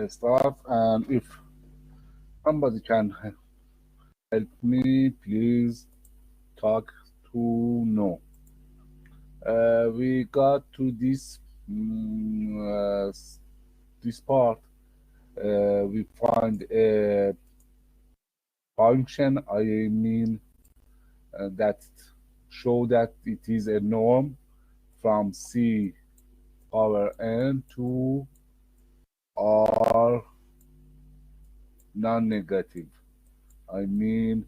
start, and if somebody can help me, please talk to know. We got to this part. We find a function. I mean that show that it is a norm from C power n to R non-negative. I mean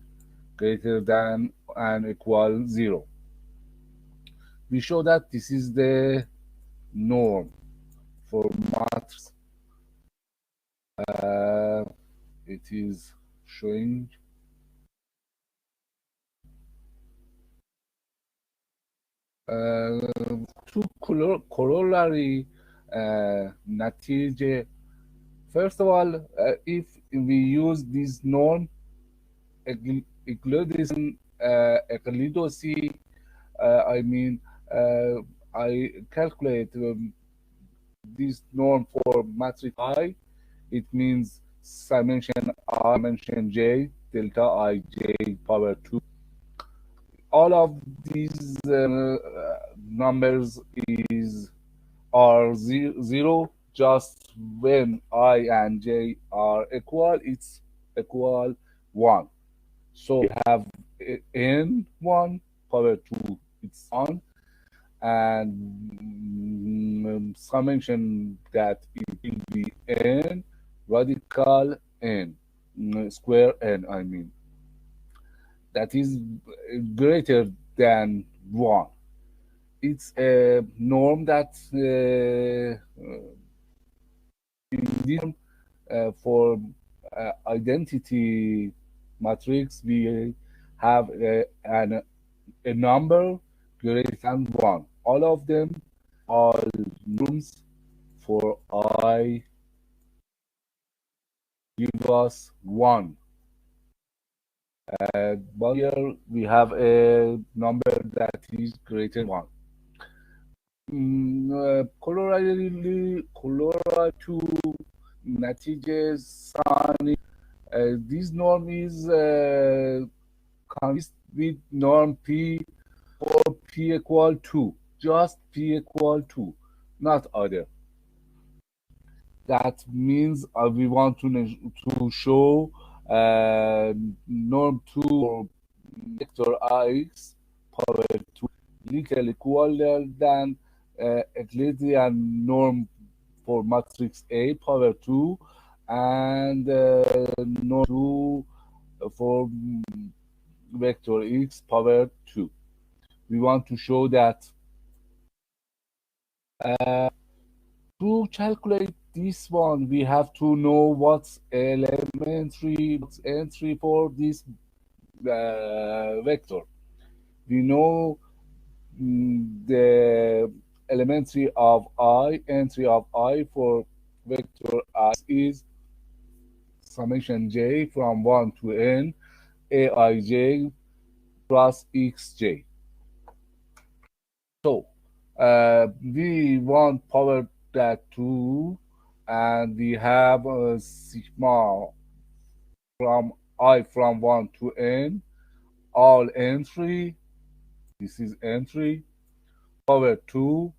greater than and equal 0. We show that this is the norm for matrix. Uh, it is showing two corollary نتیجه. First of all, if we use this norm, Euclidean I mean, I calculate this norm for matrix I. It means summation I dimension j delta I j power 2. All of these numbers are zero. Just when I and j are equal, it's equal 1. So we have n1 power 2, it's on, and summation that it will be n radical n, square n, I mean, that is greater than 1. It's a norm that for identity matrix we have a number greater than 1. All of them are norms for I give us 1. But here we have a number that is greater than 1. Corollary to نتیجه ثانی, this norm is consist with norm P or P equal 2, just P equal 2, not other. That means we want to show norm 2 or vector x power 2 little equal than Euclidean norm for matrix A power 2 and norm 2 for vector x power 2. We want to show that to calculate this one, we have to know what's elementary, what's entry for this vector. We know the elementary of I, entry of I for vector x is summation j from 1 to n aij plus xj. So we want power that 2, and we have sigma from I from 1 to n, all entry, this is entry, power 2.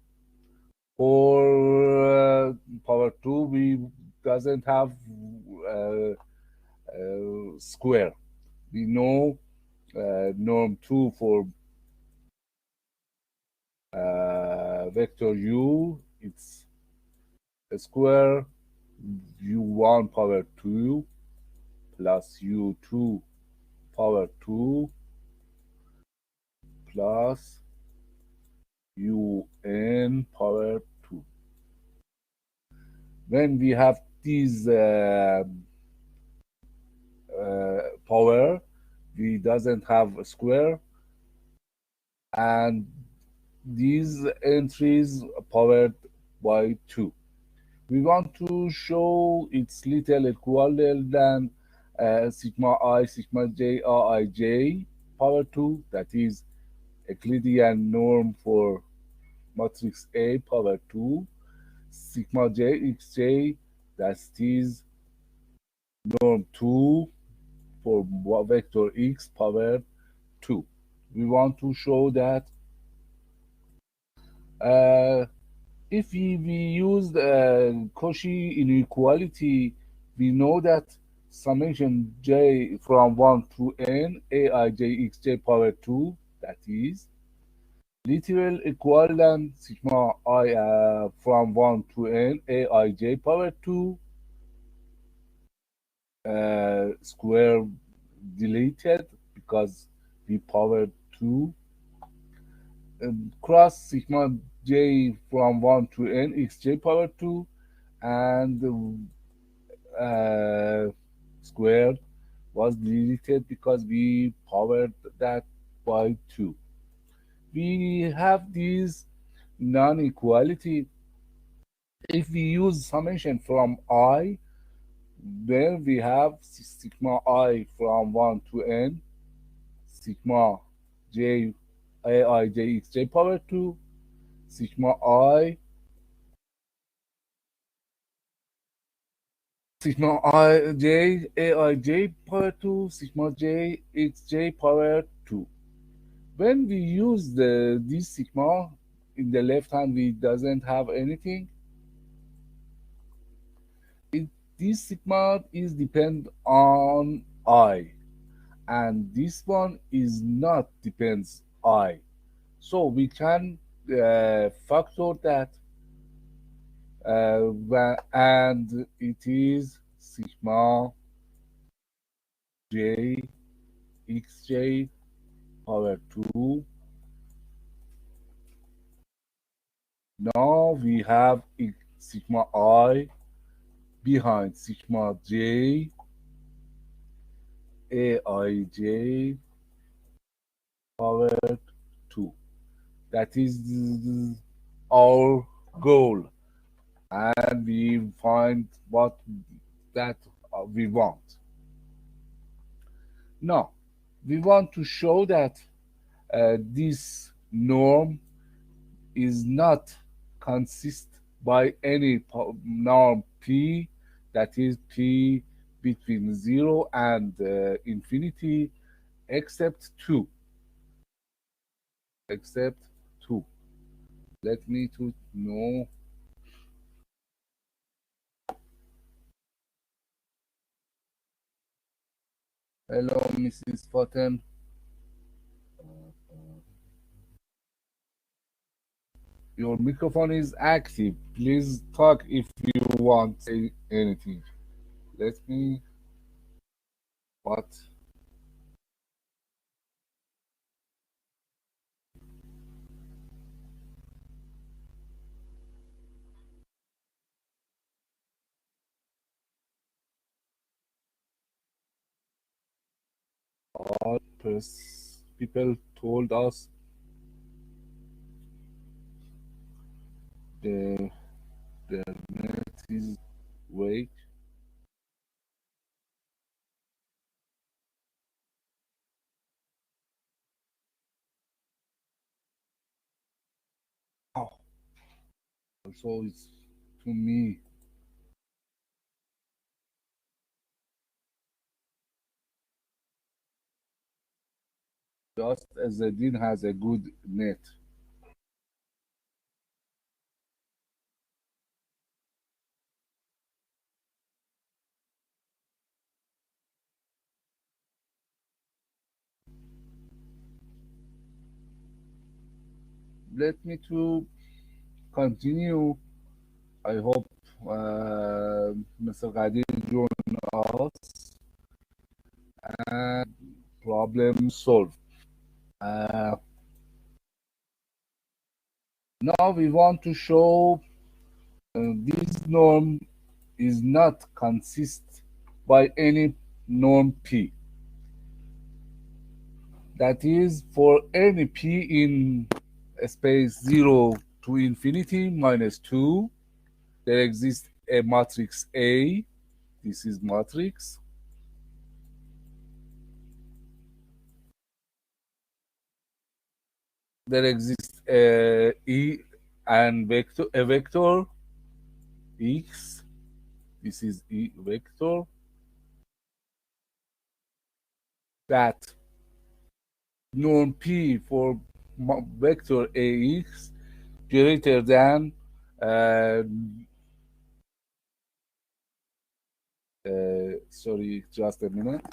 For power 2 we doesn't have square. We know norm 2 for vector u, it's a square u1 power 2 plus u2 power 2 plus un power 2. When we have these power, we doesn't have a square, and these entries powered by 2. We want to show it's little equal than sigma I, sigma j, rij power 2, that is Euclidean norm for matrix A power 2, sigma j xj, that is norm 2 for vector x power 2. We want to show that uh, if we use Cauchy inequality, we know that summation j from 1 to n aij xj power 2, that is literal equivalent sigma I from 1 to n aij power 2 square deleted because we power 2 cross sigma j from 1 to n xj power 2 and uh, squared was deleted because we powered that by 2. We have this non-equality. If we use summation from I, then we have sigma I from 1 to n, sigma j ai j x j power 2, sigma I, sigma I j ai j power 2, sigma j x j power 2. When we use this sigma in the left hand, we doesn't have anything. This sigma is depend on I, and this one is not depends I. So we can factor that, and it is sigma j xj power 2. Now we have sigma I behind sigma j aij power 2. That is our goal, and we find what that we want. Now, we want to show that this norm is not consist by any norm p, that is p between 0 and infinity, except 2. Except 2. Let me to know. Hello, Mrs. Fountain. Your microphone is active. Please talk if you want to say anything. Let me. What? All people told us the the net is wait. Oh, also it's to me. Just as the Dean has a good net. Let me to continue. I hope Mr. Qadir join us and problem solved. Uh, Now we want to show this norm is not consist by any norm p. That is, for any p in space 0 to infinity minus 2, there exists a matrix A. This is matrix. There exists a E and a vector x. This is E vector that norm P for vector AX greater than uh, sorry just a minute.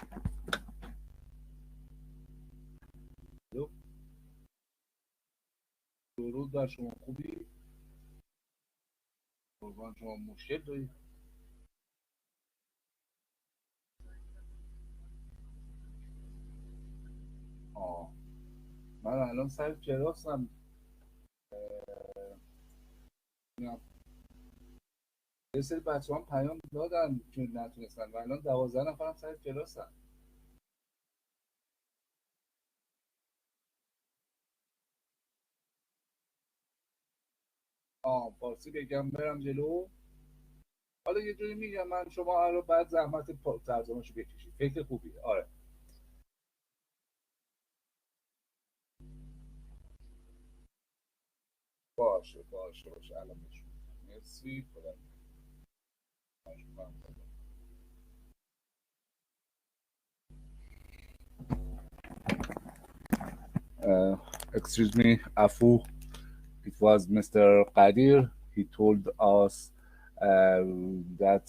درود بر شما، خوبی؟ قربان شما، مشکل دارید؟ آه من الان سر کلاسم. یه سری بچه هم پیام دادن که نتونستن و الان 12 نفرم سر کلاسن. فارسی بگم برم جلو. حالا یه جوری میگم من، شما رو بعد زحمت ترجمهشو بکشید. فکر خوبیه. آره باشه باشه باشه الان بشون. مرسی خدا. uh, excuse me, Afu. It was Mr. Qadir. He told us that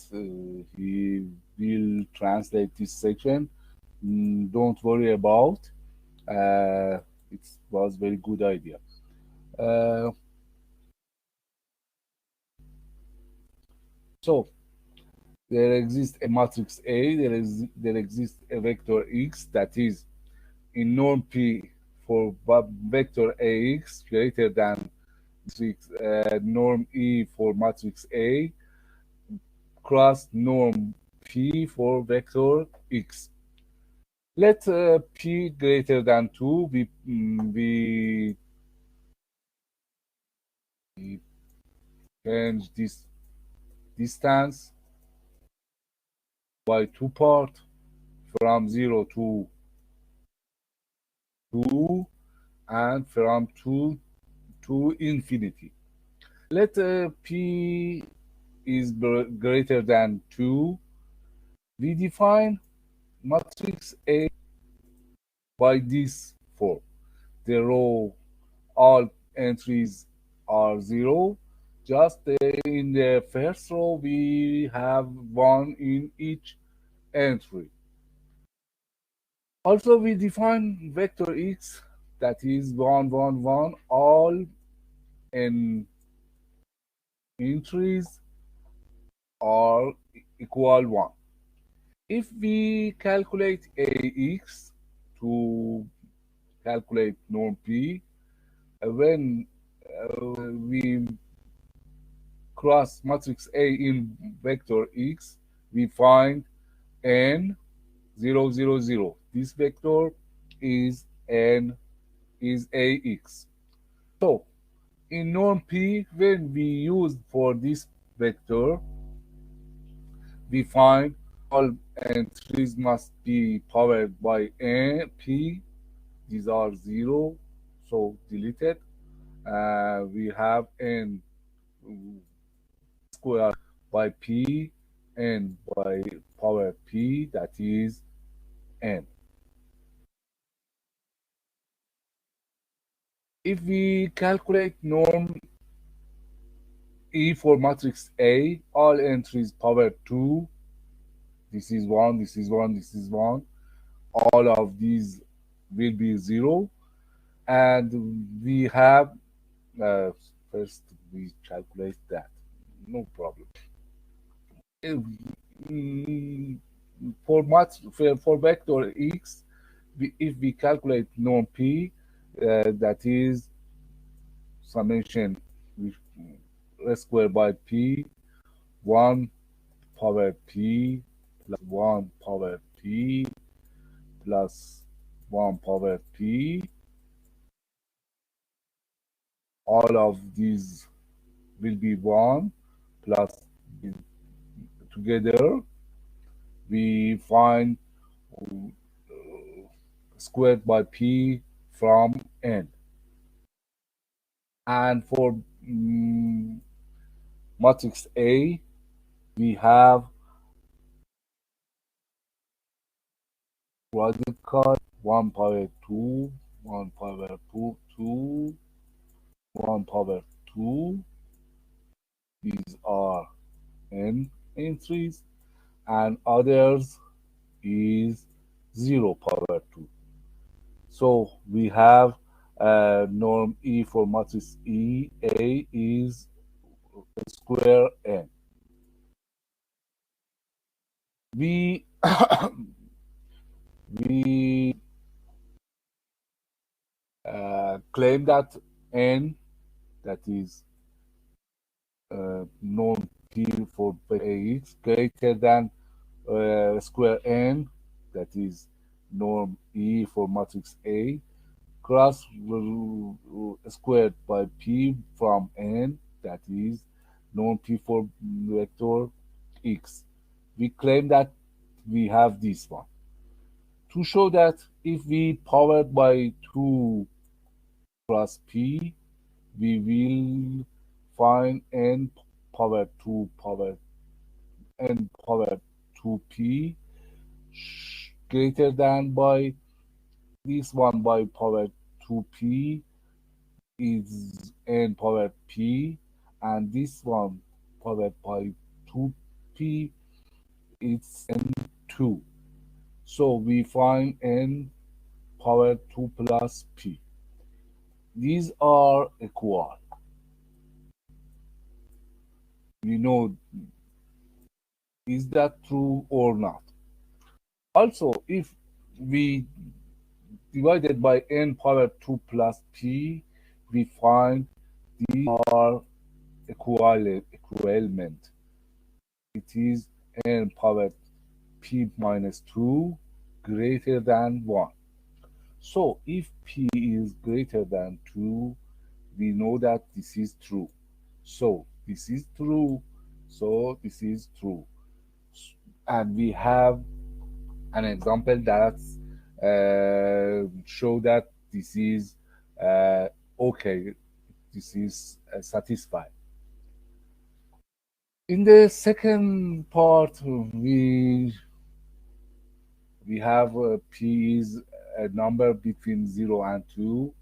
he will translate this section. Don't worry about. It was very good idea. Uh, so there exists a matrix A. There exists a vector X that is in norm P for vector AX greater than matrix norm E for matrix A cross norm P for vector X. Let P greater than 2 we change this distance by 2 part from 0 to 2 and from 2 to infinity. Let P is greater than 2. We define matrix A by this form. The row, all entries are 0. Just in the first row, we have 1 in each entry. Also, we define vector x that is 1, 1, 1, all n entries are equal 1. If we calculate ax to calculate norm p, when we cross matrix A in vector x, we find n 0, 0, 0. This vector is n is ax. So in norm p, when we use for this vector, we find all entries must be powered by n p. These are 0, so deleted. We have n square by p and by power p, that is n. If we calculate norm E for matrix A, all entries power 2, this is 1, this is 1, this is 1, all of these will be 0. And we have, first we calculate that, no problem. Mm, for vector x, if we calculate norm p, that is summation with square by p, 1 power p plus 1 power p plus 1 power p, all of these will be 1 plus together we find squared by p from n. And for matrix A, we have radical 1 power 2, 1 power 2, 2, 1 power 2. These are n entries, and others is 0 power 2. So we have norm E for matrix E. A is square n. We we claim that n, that is norm P for Ax, greater than square n, that is norm E for matrix A, cross squared by P from n, that is norm P for vector x. We claim that we have this one. To show that if we powered by 2 plus P, we will find n power 2 power n power 2P greater than by this one by power 2P is n power P, and this one powered by 2P is n2. So we find n power 2 plus P. These are equal. We know, is that true or not? Also, if we divided by n power 2 plus P, we find these are equivalent. It is n power P minus 2 greater than 1. So if P is greater than 2, we know that this is true. So this is true. So this is true. And we have an example that show that this is okay. This is satisfied. In the second part, we have P is a number between 0 and 2.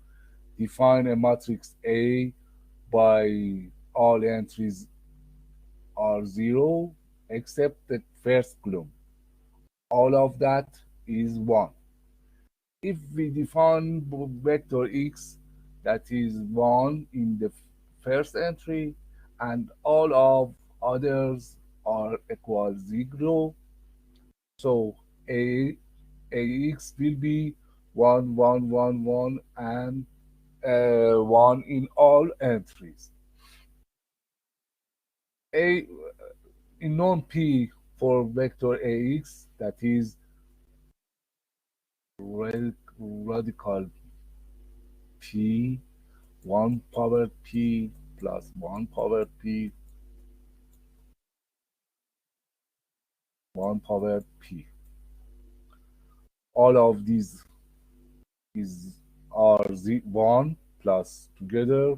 Define a matrix A by all entries are 0 except the first column. All of that is 1. If we define vector x, that is 1 in the first entry, and all of others are equal 0, so ax will be 1, 1, 1, 1, and 1 in all entries. A in norm P for vector ax, that is radical P 1 power P plus 1 power P 1 power P. All of these are 1 plus together,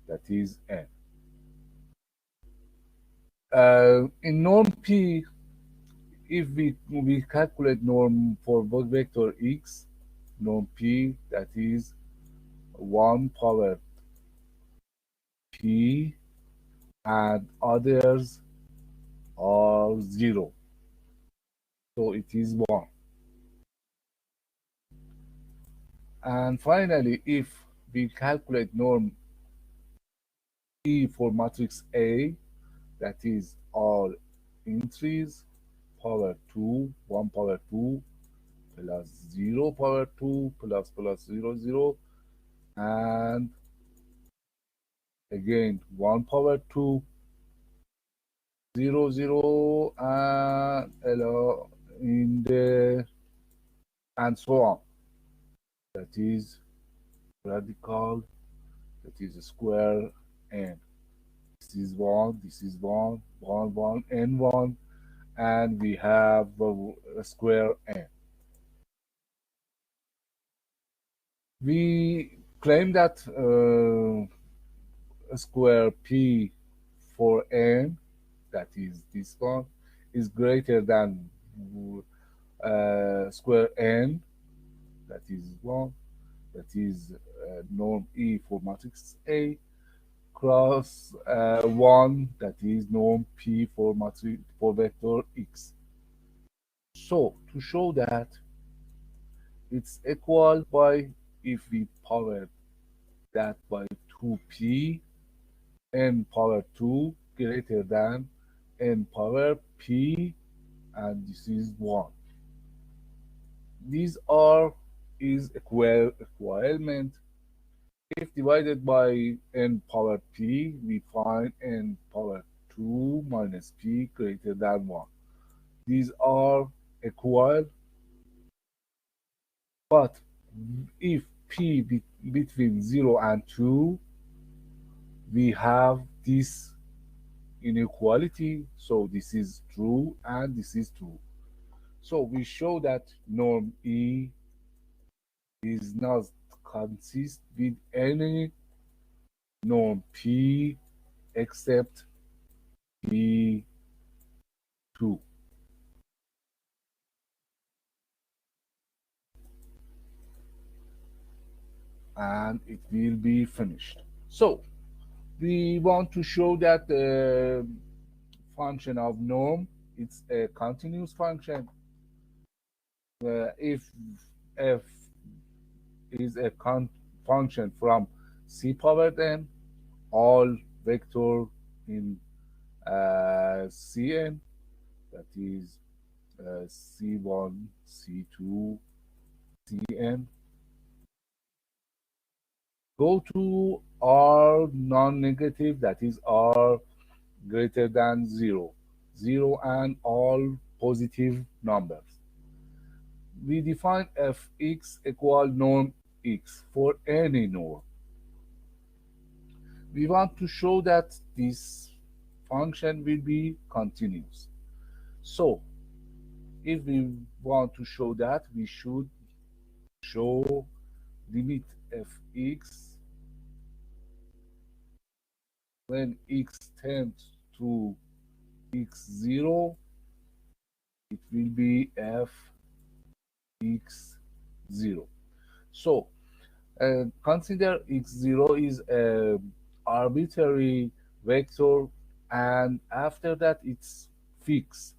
that is n. In norm P, if we calculate norm for vector x, norm P, that is 1 power P, and others are 0. So it is 1. And finally, if we calculate norm E for matrix A, that is all entries, power 2, 1 power 2, plus 0 power 2, plus 0, 0, and again 1 power 2, 0, 0, and in the, and so on. That is radical, that is square n. This is 1, this is 1, 1, 1, n1, and we have a square n. We claim that square P for n that is this one, is greater than square n, that is 1, that is norm E for matrix A, cross 1, that is norm P for matrix for vector X. So to show that it's equal by, if we power that by 2p, n power 2 greater than n power p, and this is 1. These are is equivalent. If divided by n power p, we find n power 2 minus p greater than 1. These are equal, but if p between 0 and 2, we have this inequality, so this is true and this is true. So we show that norm E is not consist with any norm P except P2, and it will be finished. So we want to show that the function of norm, it's a continuous function. If f is a function from c powered n, all vector in Cn, that is C1, C2, Cn, go to R non-negative, that is R greater than 0, 0 and all positive numbers. We define fx equal norm x for any norm. We want to show that this function will be continuous. So if we want to show that, we should show limit fx when x tends to x0, it will be fx0. So consider x0 is a arbitrary vector, and after that it's fixed.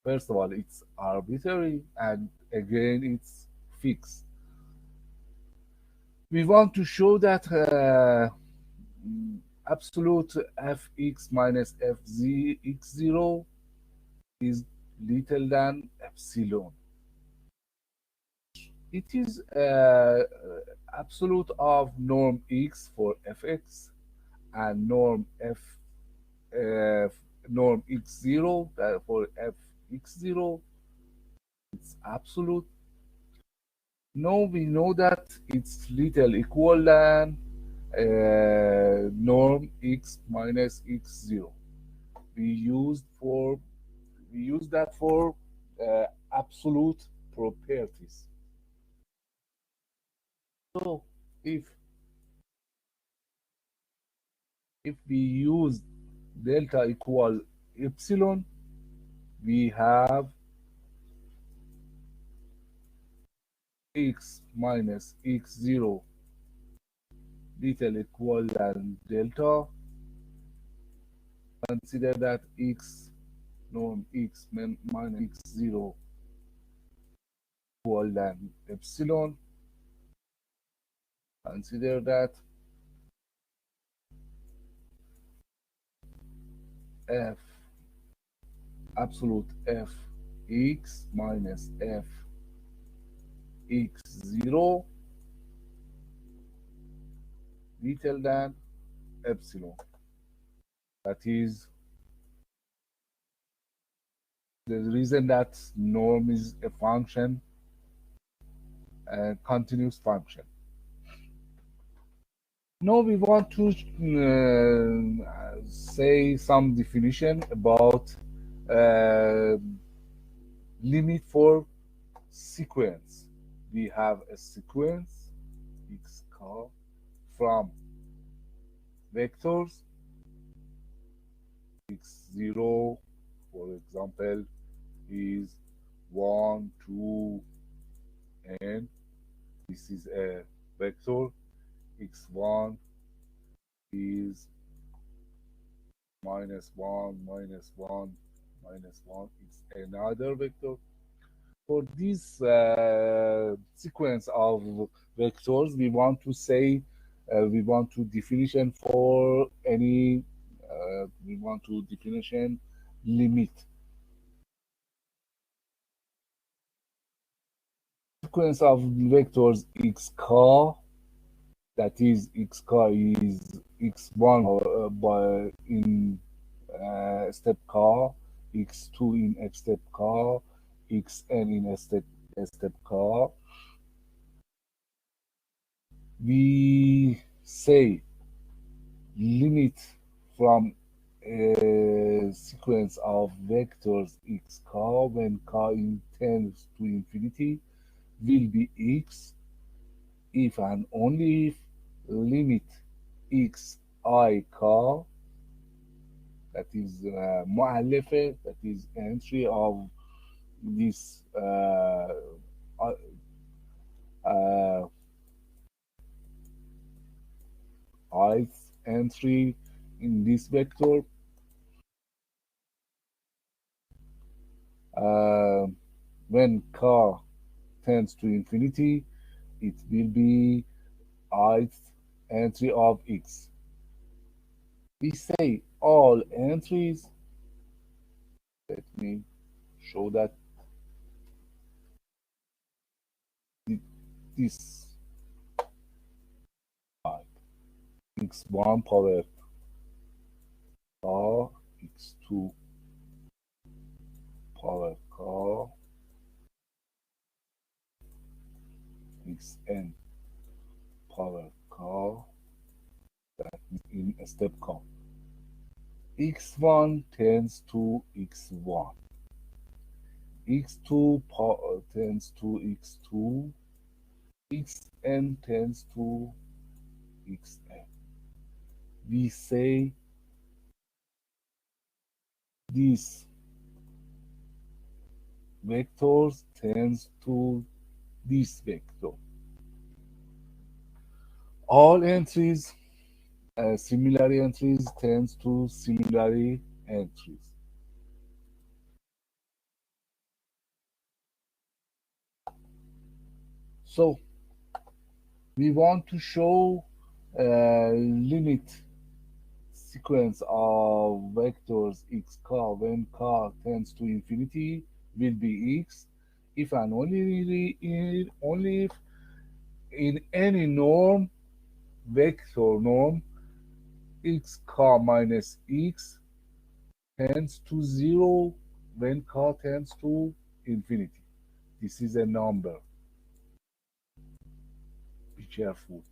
First of all, it's arbitrary, and again it's fixed. We want to show that absolute fx minus fx0 is little than epsilon. It is absolute of norm x for fx and norm norm x0 for fx0. It's absolute. Now we know that it's little equal than norm x minus x0. We use that for absolute properties. So if we use delta equal epsilon, we have x minus x0 little equal than delta. Consider that x norm x minus x0 equal than epsilon. Consider that f absolute f x minus f x0 little than epsilon. That is the reason that norm is a function, a continuous function. Now we want to say some definition about limit for sequence. We have a sequence x from vectors x0, for example, is 1, 2, and this is a vector. X1 is -1, -1, -1. It's another vector. For this sequence of vectors, we want to say we want to definition for any we want to definition limit. Sequence of vectors x car, that is x car is x1 by in step car, x2 in x step car, xn in a step car. We say limit from a sequence of vectors x car when car tends to infinity will be x if and only if limit x I car, that is مؤلفه, that is entry of this uh, ith entry in this vector uh, when car tends to infinity, it will be ith entry of x. We say all entries, let me show that this x1 power car, x2 power car, xn power car, that is in a step car. x1 tends to x1, x2 tends to x2, xn tends to xn. We say these vectors tends to this vector. All entries, similar entries tends to similar entries. So we want to show limit sequence of vectors x car when car tends to infinity will be x if and only if in any norm, vector norm, x car minus x tends to 0 when car tends to infinity. This is a number. Be careful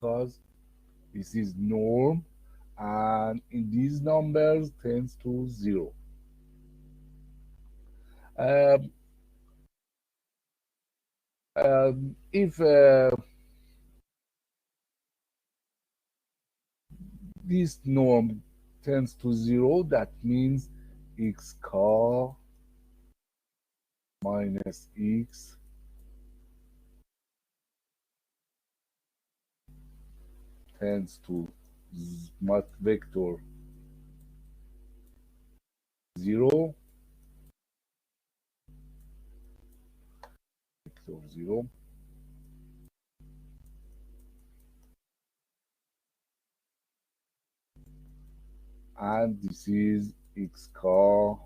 because this is norm and in these numbers tends to 0. Um, if this norm tends to 0, that means x car minus x tends to vector 0, vector 0, and this is x car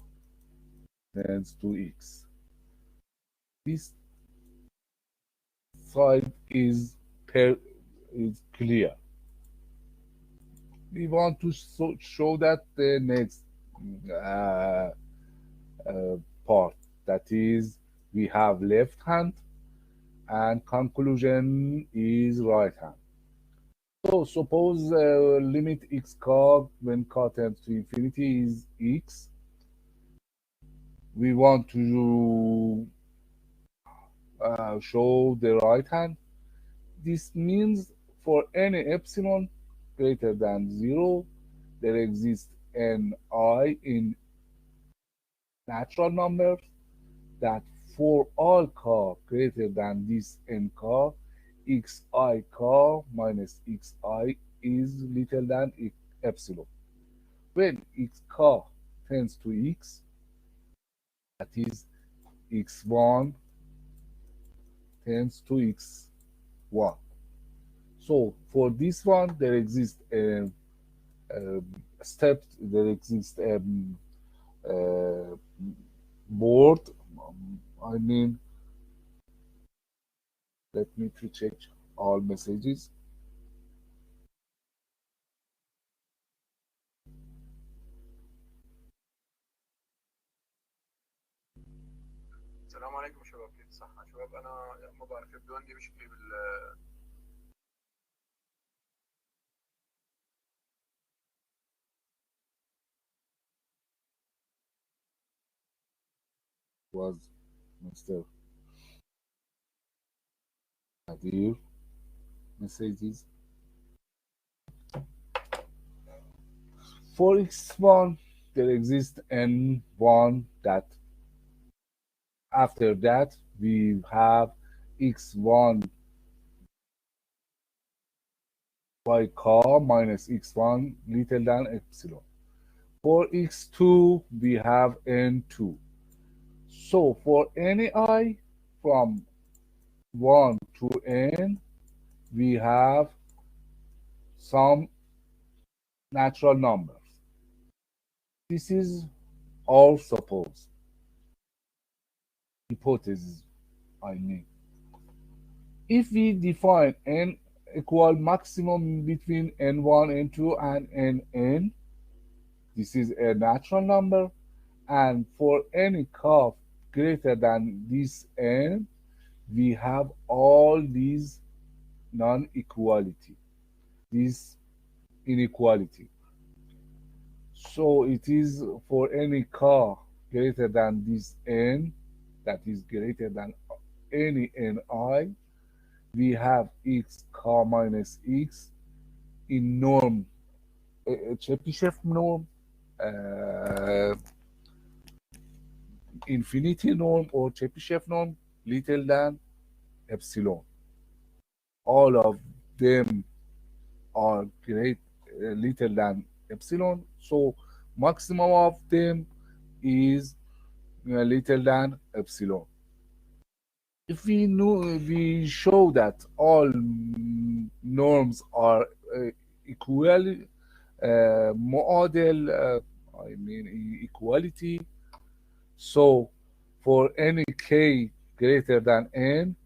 tends to x. This side is clear. We want to show that the next uh, part, that is we have left hand and conclusion is right hand. So suppose limit x car when car tends to infinity is x. We want to show the right hand. This means for any epsilon greater than 0, there exists an I in natural numbers that for all k greater than this n k, xi k minus xi is little than epsilon. When xk tends to x, that is x1 tends to x1. So for this one, there exists a step, there exists a board. I mean, let me to check all messages. السلام عليكم شباب، كيف الصحة؟ شباب أنا ما بعرف يبدو عندي مشكلة Was Mr. Nadir messages. For x1, there exists n1 that after that we have x1 by k minus x1 little than epsilon. For x2, we have n2. So for any I from 1 to n, we have some natural numbers. This is our suppose hypothesis, I mean. If we define n equal maximum between n1, n2, and nn, this is a natural number, and for any curve greater than this n, we have all these non-equality, this inequality. So it is for any car greater than this n, that is greater than any ni, we have x car minus x in norm, Chebyshev norm, uh, infinity norm, or Chebyshev norm little than epsilon. All of them are great little than epsilon. So maximum of them is little than epsilon. If we know, we show that all norms are equal, model, I mean equality. So for any k greater than n,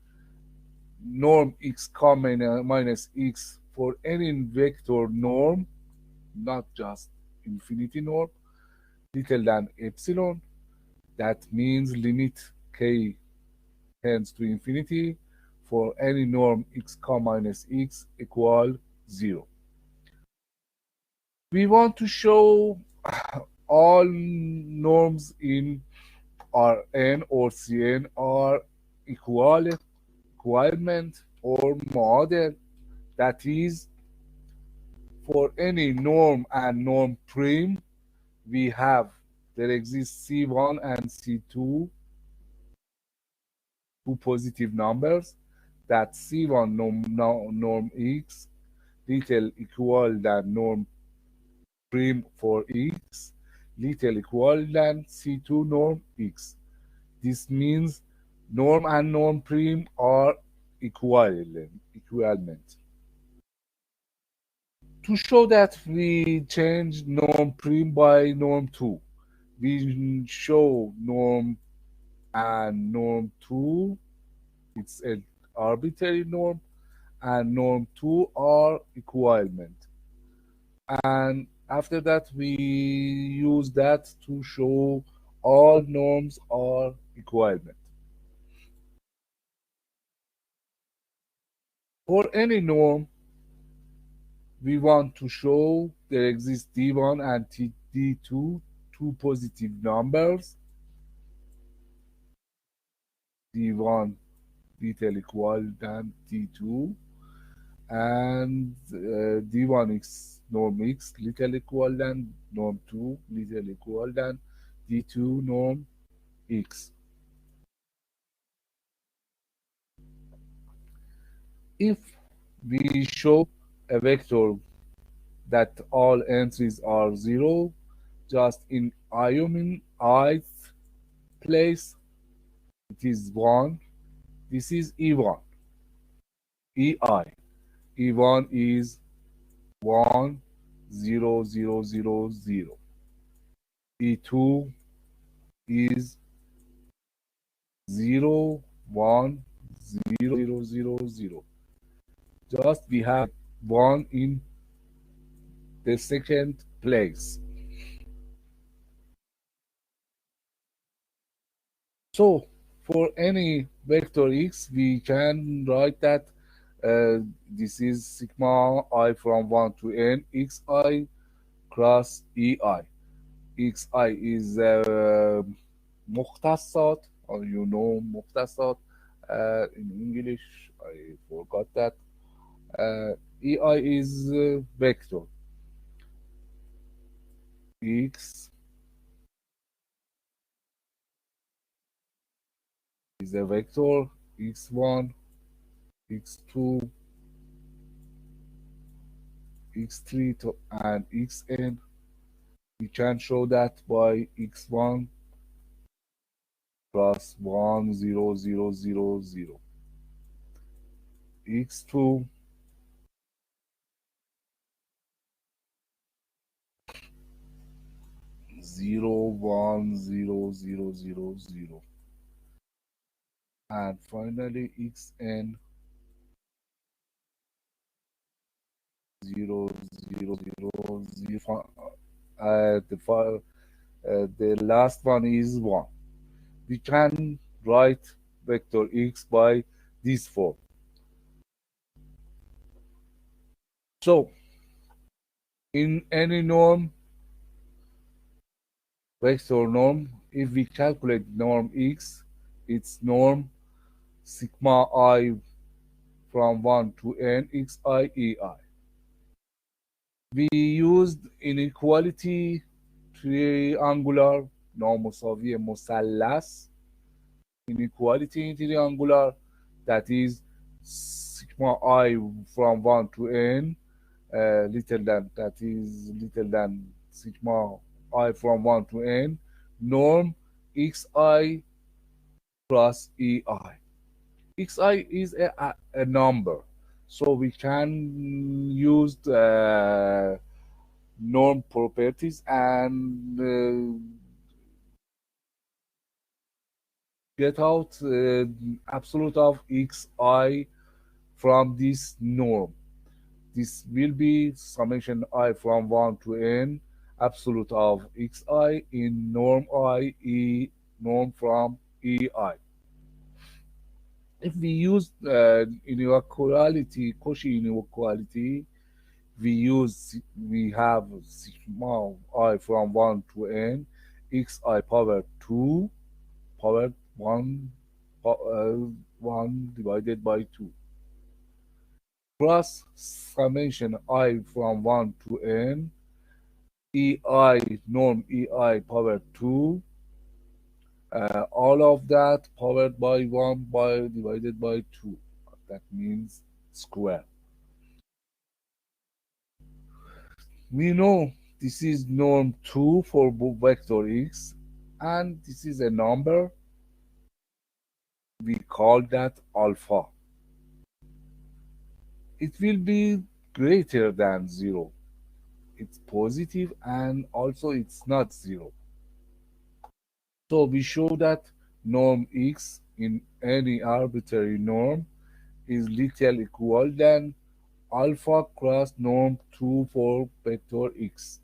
norm x common minus x for any vector norm, not just infinity norm, little than epsilon. That means limit k tends to infinity for any norm x minus x equal 0. We want to show all norms in Rn or Cn are equivalent or model. That is, for any norm and norm prime, we have there exists C1 and C2, two positive numbers, that C1 norm x little equal than norm prime for x, little equal than C2 norm x. This means norm and norm prime are equivalent. To show that we change norm prime by norm 2, we show norm and norm 2, it's an arbitrary norm, and norm 2 are equivalent. And after that, we use that to show all norms are equivalent. For any norm, we want to show there exist D1 and D2, two positive numbers, D1 little equal than D2, and d1x norm x little equal than norm 2 little equal than d2 norm x. If we show a vector that all entries are 0 just in ith place, it is 1. This is e1. ei. e1 is 1 0 0 0 0. e2 is 0 1 0 0 0 0. Just we have 1 in the second place. So for any vector x, we can write that this is sigma I from 1 to n xi cross ei. xi is مختصات, or you know مختصات in English. I forgot that. ei is vector. X is a vector. x1, x2, x3 and xn. We can show that by x1 plus 1 0 0 0 0. x2 0 1 0 0 0 0. And finally xn 0 0 0 0. The last one is 1. We can write vector x by this form. So in any norm, vector norm, if we calculate norm x, its norm sigma I from 1 to n xi ei. We used inequality triangular نامساوی مثلث inequality triangular, that is sigma I from 1 to n little than, that is little than sigma I from 1 to n norm xi plus ei. xi is a number, so we can use norm properties and get out absolute of xi from this norm. This will be summation I from 1 to n absolute of xi in norm I e norm from ei. If we use inequality, Cauchy inequality, we have sigma I from 1 to n xi power 2 power 1 1 divided by 2 plus summation I from 1 to n ei norm ei power 2 all of that powered by 1 by divided by 2. That means square. We know this is norm 2 for vector x, and this is a number. We call that alpha. It will be greater than 0. It's positive and also it's not 0. So we show that norm x in any arbitrary norm is little equal than alpha cross norm 2 for vector x.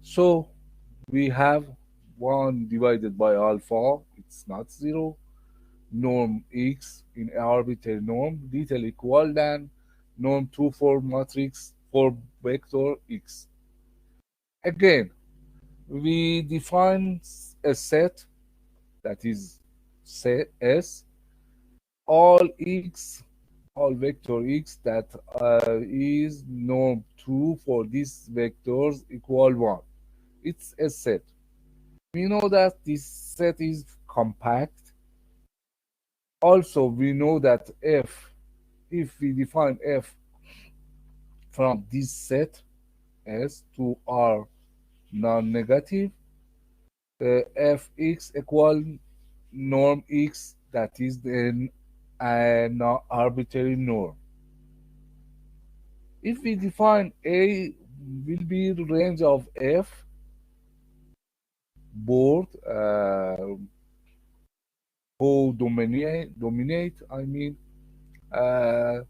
So we have 1 divided by alpha, it's not 0. Norm x in arbitrary norm little equal than norm 2 for matrix for vector x. Again, we define a set, that is set S, all x all vector x that is norm 2 for these vectors equal 1. It's a set. We know that this set is compact. Also, we know that if we define f from this set S to R non-negative, fx equal norm x, that is an arbitrary norm. If we define A will be the range of f both co-dominate, I mean, uh,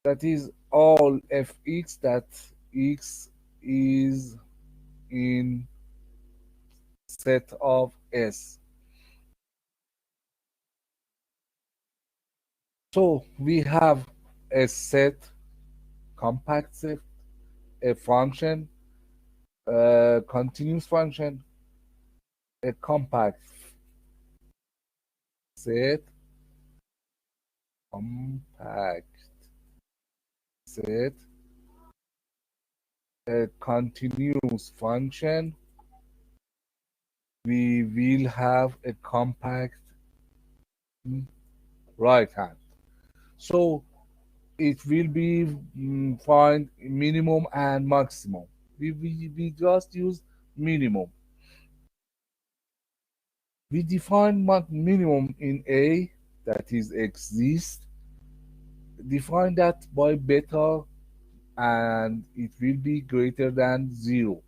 that is all fx that x is in set of S. So we have a set, compact set, a function, a continuous function, a compact set, compact set, a continuous function. We will have a compact right hand. So it will be find minimum and maximum. We just use minimum. We define minimum in A, that is exist. Define that by beta, and it will be greater than 0.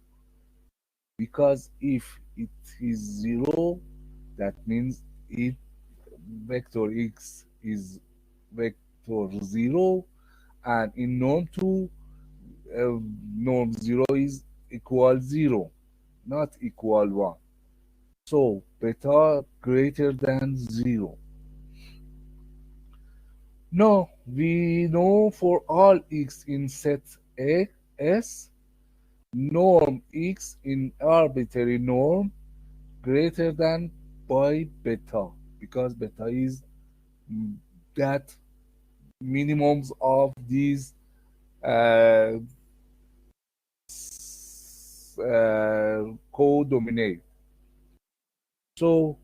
Because if it is 0, that means it vector x is vector 0, and in norm 2, norm 0 is equal 0, not equal 1. So beta greater than 0. Now we know for all x in set A S, norm x in arbitrary norm greater than by beta, because beta is that minimums of these uh, co-dominate. So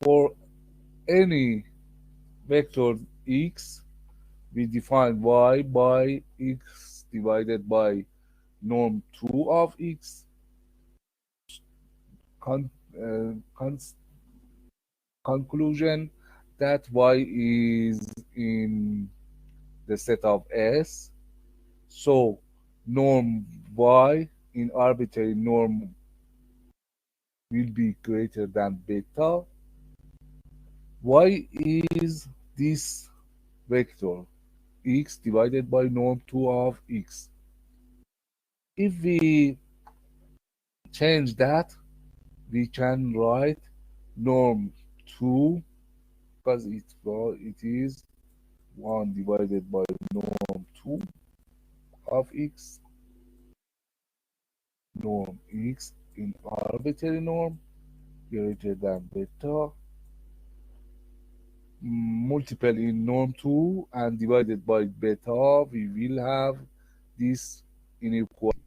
for any vector x, we define y by x divided by norm 2 of x. Con, con, conclusion that y is in the set of S. So norm y in arbitrary norm will be greater than beta. Y is this vector x divided by norm 2 of x. If we change that, we can write norm 2, because it is 1 divided by norm 2 of x, norm x in arbitrary norm greater than beta, multiple in norm 2 and divided by beta, we will have this inequality.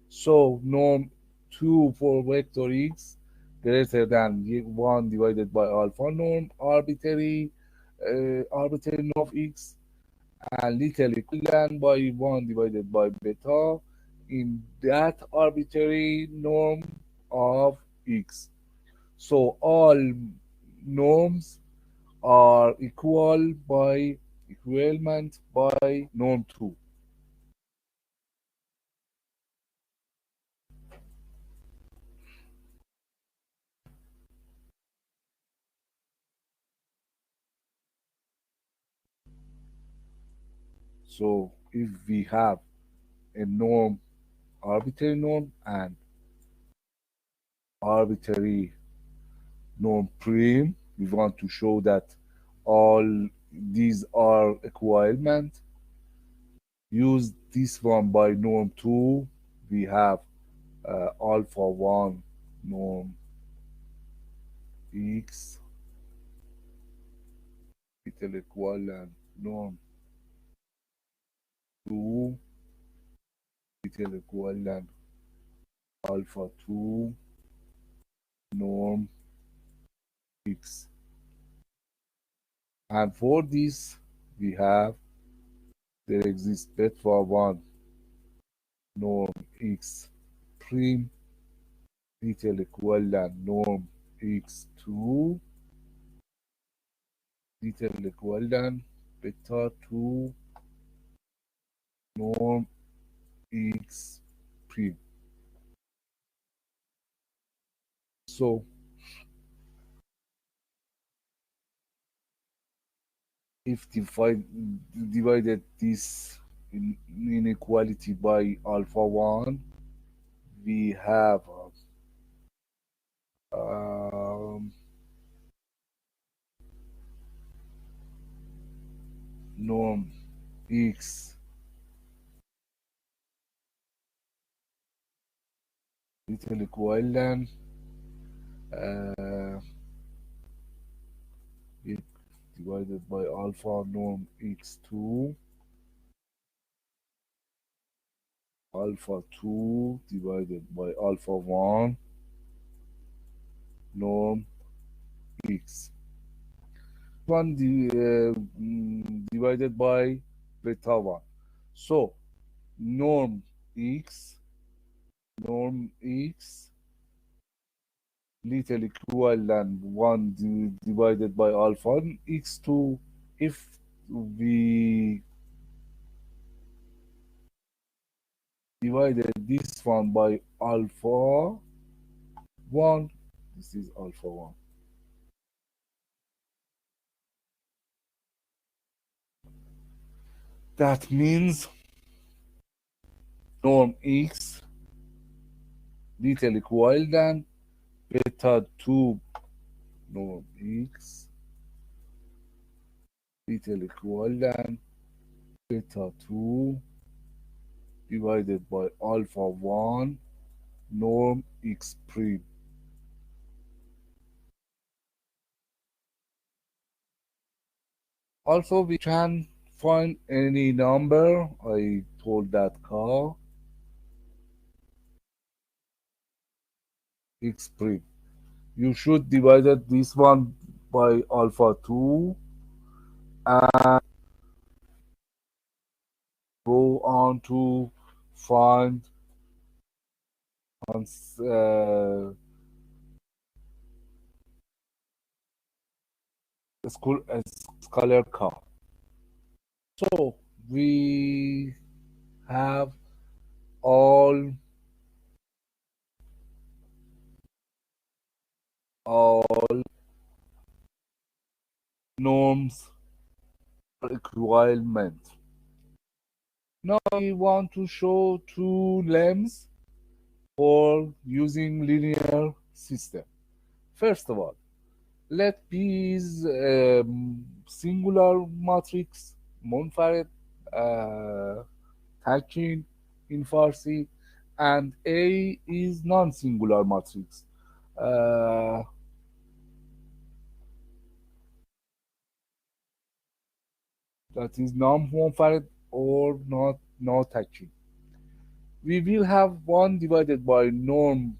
So norm 2 for vector x greater than 1 divided by alpha norm arbitrary norm of x, and little equivalent by 1 divided by beta in that arbitrary norm of x. So all norms are equivalent by norm 2. So if we have a norm, arbitrary norm and arbitrary norm prime, we want to show that all these are equivalent. Use this one by norm 2. We have alpha 1 norm x little equivalent norm 2 little equal than alpha 2 norm x. And for this, we have there exists beta 1 norm x prime little equal than norm x2 little equal than beta 2 norm x prime. So if divided this inequality by alpha 1, we have um, norm x little equal than uh, it divided by alpha norm x2 alpha 2 divided by alpha 1 norm x. One divided by beta 1. So norm x little equal than 1 divided by alpha x2. If we divided this one by alpha 1, this is alpha 1. That means norm x little equal than beta 2 norm x little equal than beta 2 divided by alpha 1 norm x prime. Also, we can find any number. I told that car x prime. You should divide this one by alpha 2 and go on to find uh, a scalar car. So we have all norms requirement. Now we want to show two lemmas for using linear system. First of all, let P is singular matrix منفرد تکین in Farsi, and A is non-singular matrix that is non-منفرد or not تکین. We will have 1 divided by norm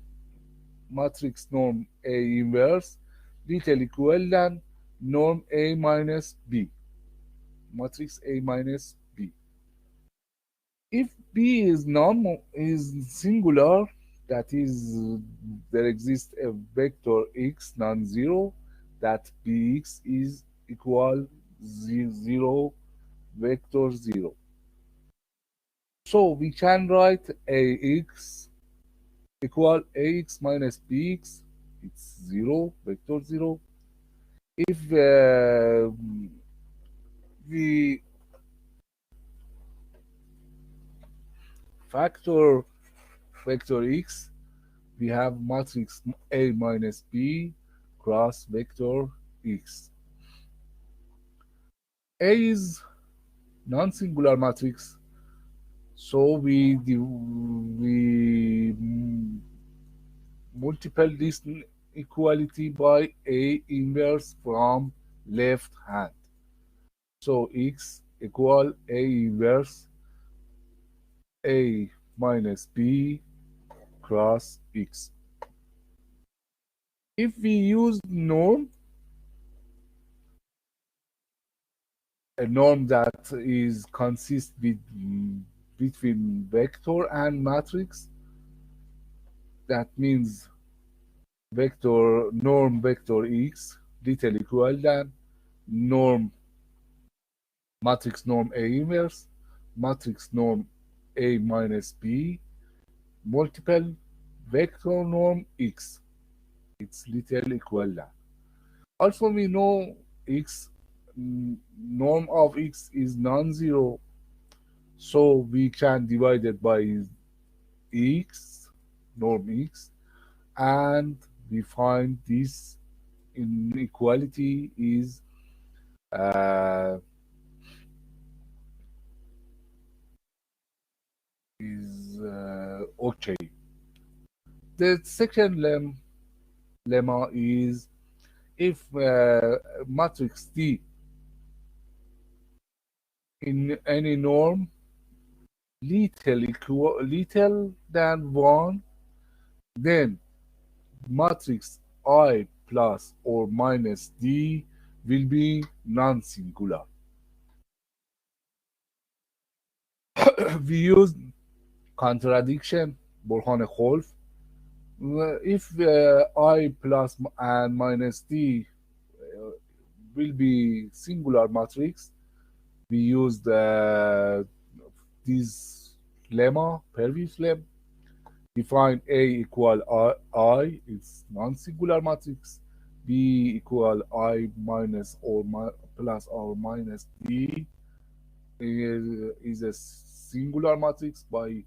matrix norm A inverse little equal than norm A minus B, matrix A minus B. If B is singular, that is, there exists a vector x non-zero, that Bx is equal 0 vector 0. So we can write Ax equal Ax minus Bx, it's 0 vector 0. If we factor vector x, we have matrix A minus B cross vector x. A is non-singular matrix, so we multiply this equality by A inverse from left hand. So x equal A inverse A minus B cross X. If we use norm, a norm that is consist with between vector and matrix, that means vector norm vector X little equal than norm matrix norm A inverse matrix norm A minus B multiple vector norm X. It's little equal than. Also, we know X norm of X is non-zero, so we can divide it by X norm X, and we find this inequality uh, is okay. The second lemma is if matrix T in any norm little than 1, then matrix I plus or minus D will be non-singular. We use contradiction برهان خلف. If I plus and minus D will be singular matrix, we use this lemma, previous lemma, define A equal I, it's non-singular matrix. B equal I minus or plus or minus D is a singular matrix by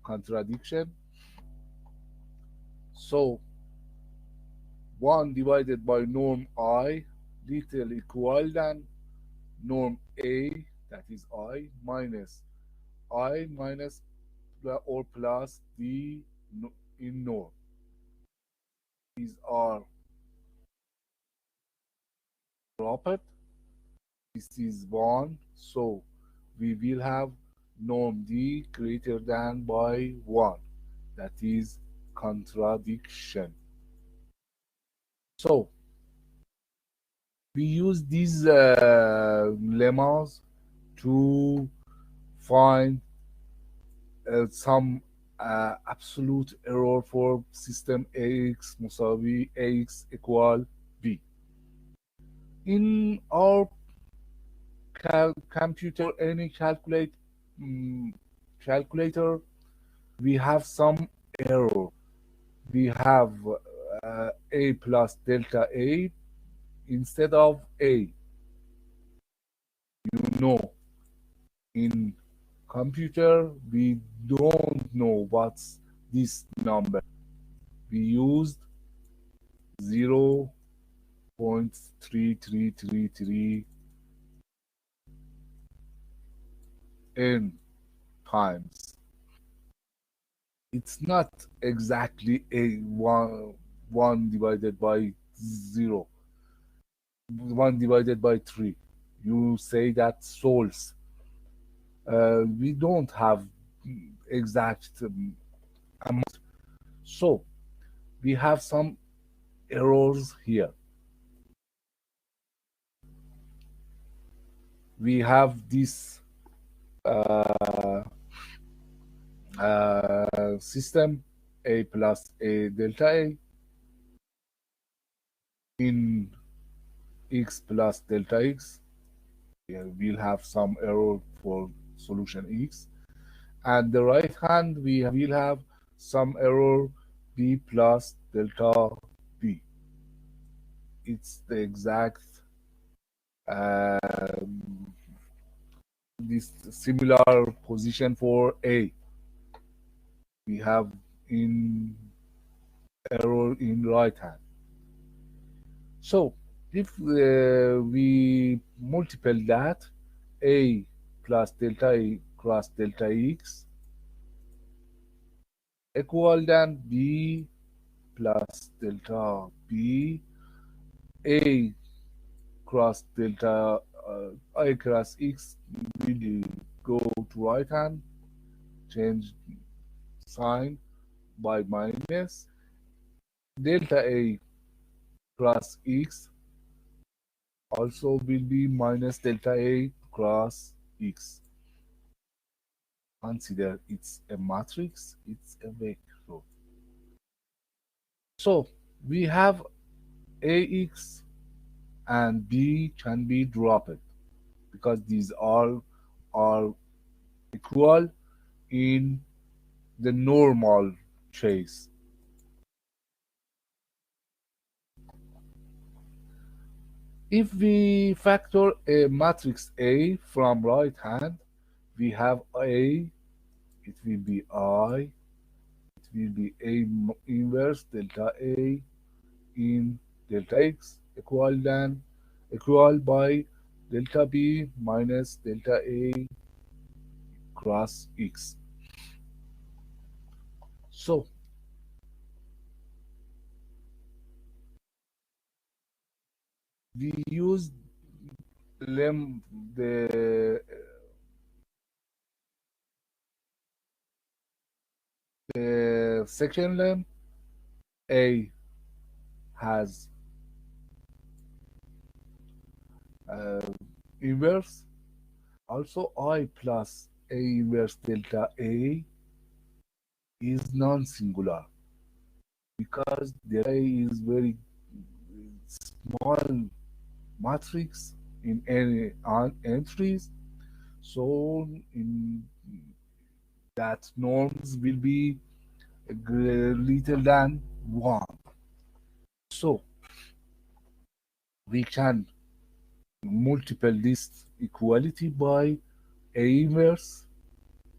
contradiction. So 1 divided by norm I little equal than norm A, that is I minus or plus D in norm. These are dropped. This is 1, so we will have norm D greater than by 1. That is contradiction. So we use these lemmas to find some absolute error for system AX مساوی AX equal B. In our computer, any calculator, we have some error. We have A plus delta A instead of A. You know, in computer, we don't know what's this number. We used 0.3333 n times. It's not exactly a one divided by 0, 1 divided by 3. You say that solves. We don't have exact amount. So we have some errors here. We have this system A plus A delta A in X plus delta X. We'll have some error for solution X. At the right hand, we will have some error B plus delta B. It's the exact this similar position for A. We have in error in right hand. So if we multiply that, A plus delta A cross delta X equal than B plus delta B, A cross delta I cross X will go to right hand change sign by minus. Delta A cross X also will be minus delta A cross X. Consider it's a matrix, it's a vector. So we have AX and B can be dropped because these are equal in the normal case. If we factor a matrix A from right hand, we have A, it will be I, it will be A inverse delta A in delta X equal by delta B minus delta A cross X. So we use lem the second lem. A has uh, inverse. Also, I plus A inverse delta A is non-singular because delta A is very small matrix in any entries. So in that norms will be greater than 1. So we can multiply this equality by A inverse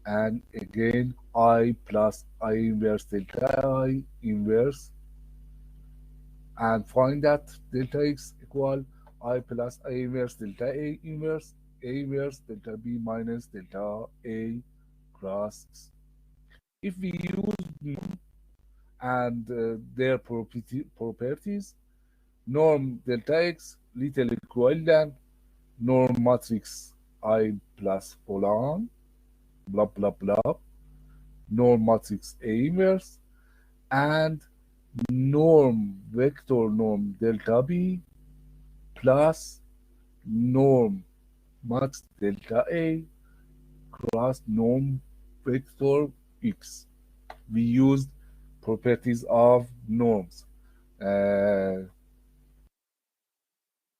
and again I plus I inverse delta I inverse and find that delta x equal I plus I inverse delta A inverse delta B minus delta A cross X. If we use norm and their properties, norm delta x little equal than norm matrix I plus Polan, blah blah blah, norm matrix A inverse, and norm vector norm delta B plus norm max delta A cross norm vector X. We used properties of norms. Uh,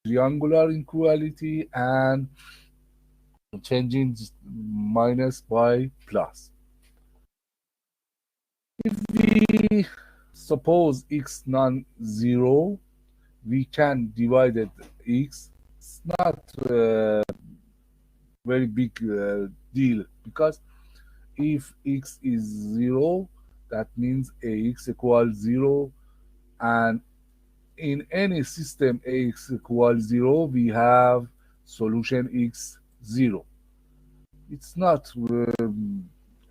Triangular inequality and changing minus by plus. If we suppose x non-zero, we can divide it x. It's not a very big deal because if x is 0, that means ax equals 0, and in any system ax equals 0, we have solution x 0. It's not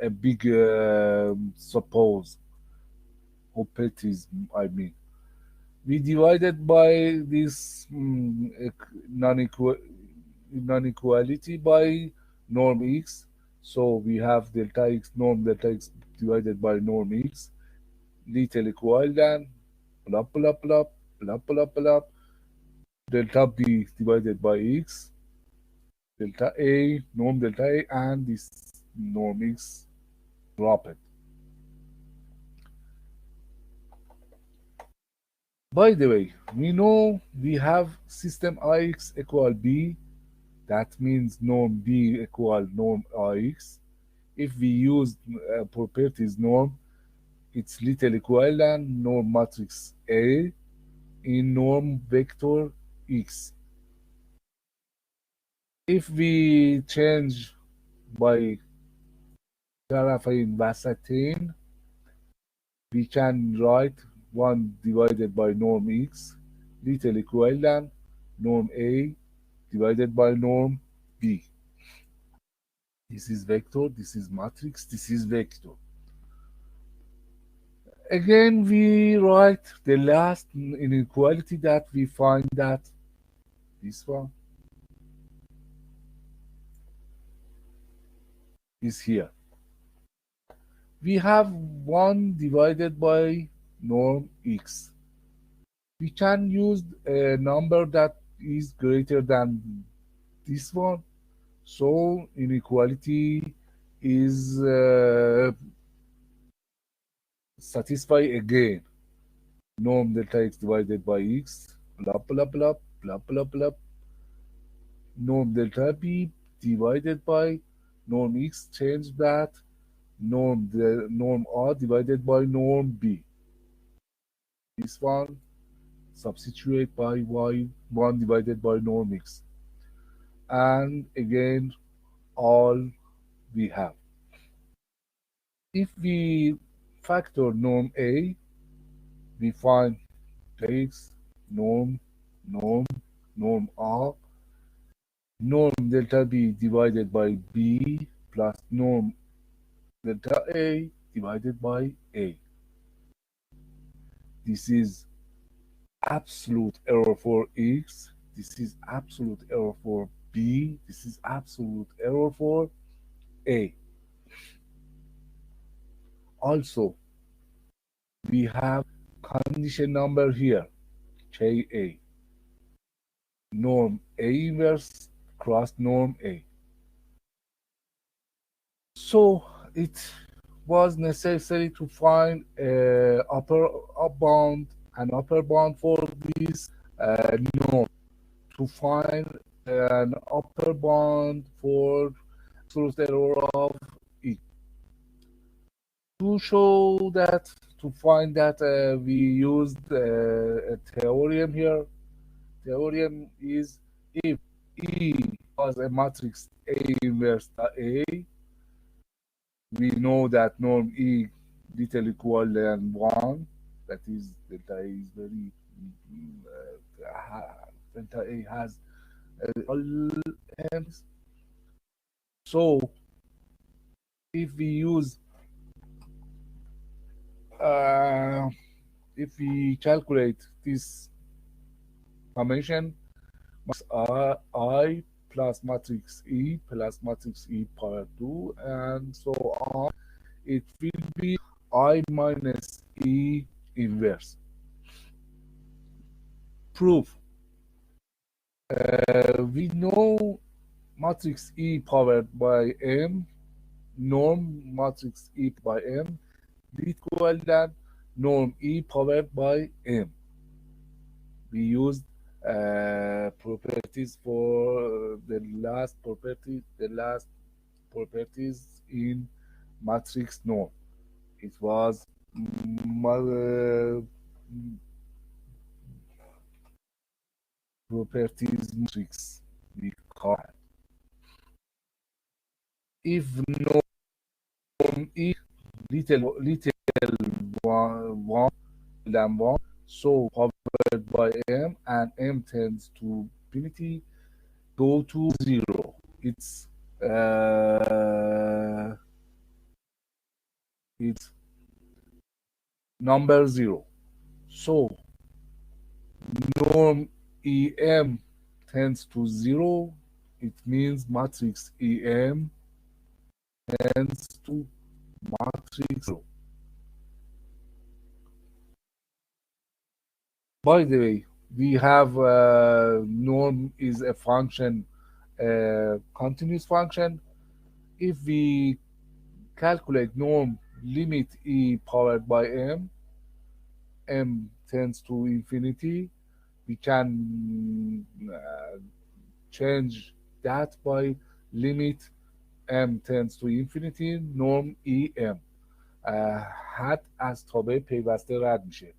a big suppose hypothesis, I mean. We divided by this non-equality by norm x. So we have delta x, norm delta x divided by norm x, little equal than blah blah blah blah blah blah delta b divided by x, delta a, norm delta a, and this norm x dropped. By the way, we know we have system ix equal b. That means norm b equal norm ix. If we use properties norm, it's little equal than norm matrix A in norm vector x. If we change by clarifying Vasatin, we can write 1 divided by norm x, little equal than norm A divided by norm B. This is vector, this is matrix, this is vector. Again, we write the last inequality that we find, that this one is here. We have 1 divided by norm x. We can use a number that is greater than this one. So inequality is satisfied again. Norm delta x divided by x, blah blah blah, blah blah blah. Norm delta b divided by norm x, change that. Norm r divided by norm b. This one substitute by y1 divided by norm x. And again, all we have. If we factor norm a, we find x, norm, norm, norm r, norm delta b divided by b plus norm delta a divided by a. This is absolute error for x. This is absolute error for b. This is absolute error for a. Also, we have condition number here, ka. Norm a inverse cross norm a. So it was necessary to find an upper bound for this norm, to find an upper bound for absolute error of it. To show that, to find that, we used a theorem here. Theorem is if E was a matrix A inverse A, we know that norm E little equal than 1. That is, delta A is very, delta A has all ends. So if we use, uh, if we calculate this summation, I plus matrix E plus matrix E power 2 and so on, it will be I minus E inverse. Proof. We know matrix E powered by M, norm matrix E by M, is equal than norm E powered by M. We used properties for the last properties in matrix norm. It was properties matrix we call it. If norm is little one than one, so powered by M and M tends to infinity, go to 0. It's it's number 0. So norm EM tends to 0. It means matrix EM tends to matrix 0. By the way, we have norm is a function, continuous function. If we calculate norm limit E powered by M, M tends to infinity, we can change that by limit M tends to infinity norm EM. حد از تابع پیوسته رد میشه.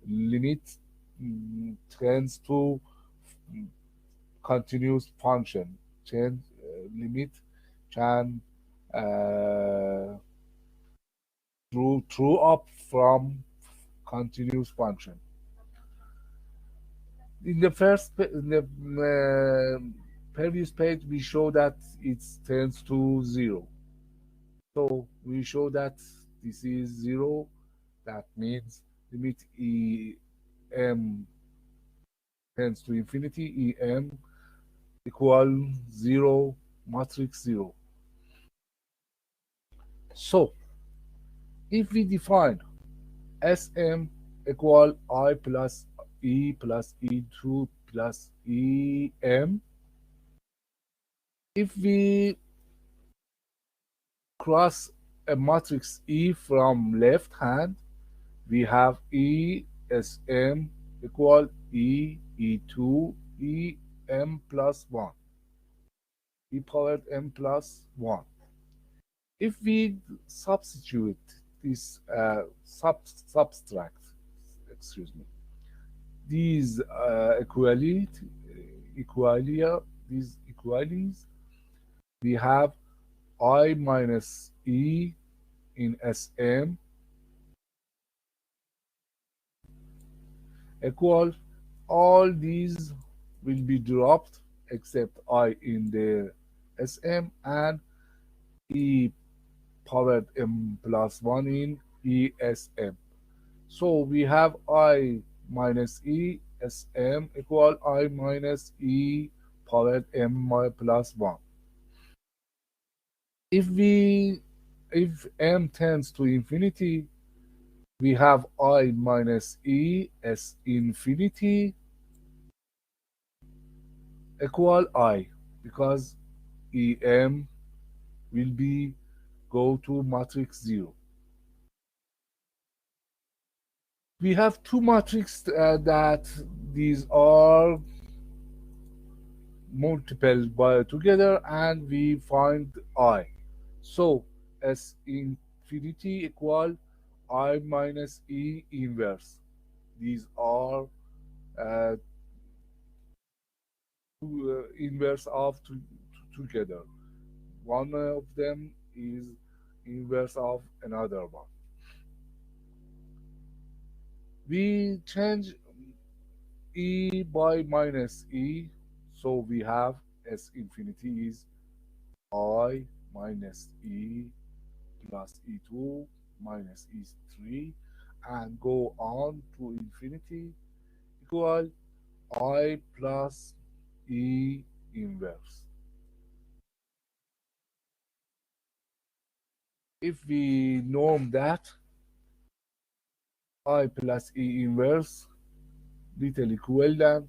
Limit tends to continuous function. Change limit can true up from continuous function. In the previous page, we show that it tends to 0. So we show that this is 0. That means limit EM tends to infinity, EM equal 0, matrix 0. So If we define Sm equal I plus E plus E2 plus Em, if we cross a matrix E from left hand, we have E Sm equal E E2 Em plus 1, E powered M plus 1. If we substitute this subtract, excuse me, these equalia, these equalities, we have I minus E in Sm equal, all these will be dropped except I in the Sm and E powered M plus 1 in ESM. So we have I minus E Sm equal I minus E powered M plus 1. If we if M tends to infinity, we have I minus E S infinity equal I, because Em will be go to matrix 0. We have two matrices that these are multiple by together and we find I. So S infinity equal I minus E inverse. These are uh, inverse of together. One of them is inverse of another one. We change E by minus E, so we have S infinity is I minus E plus E2 minus E3 and go on to infinity equal I plus E inverse. If we norm that, I plus E inverse little equivalent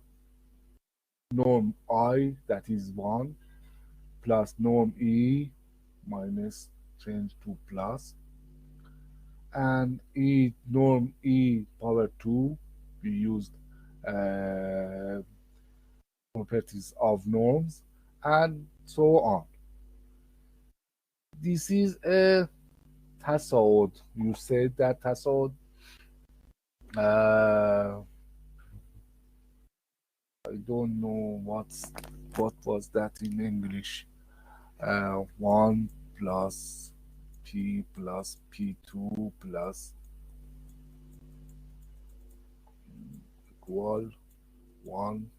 norm I, that is 1, plus norm E minus change to plus, and E norm E power 2, we used uh, properties of norms, and so on. This is a tasod. You said that tasod. Uh, I don't know what was that in English. 1 plus P plus P2 plus equal 1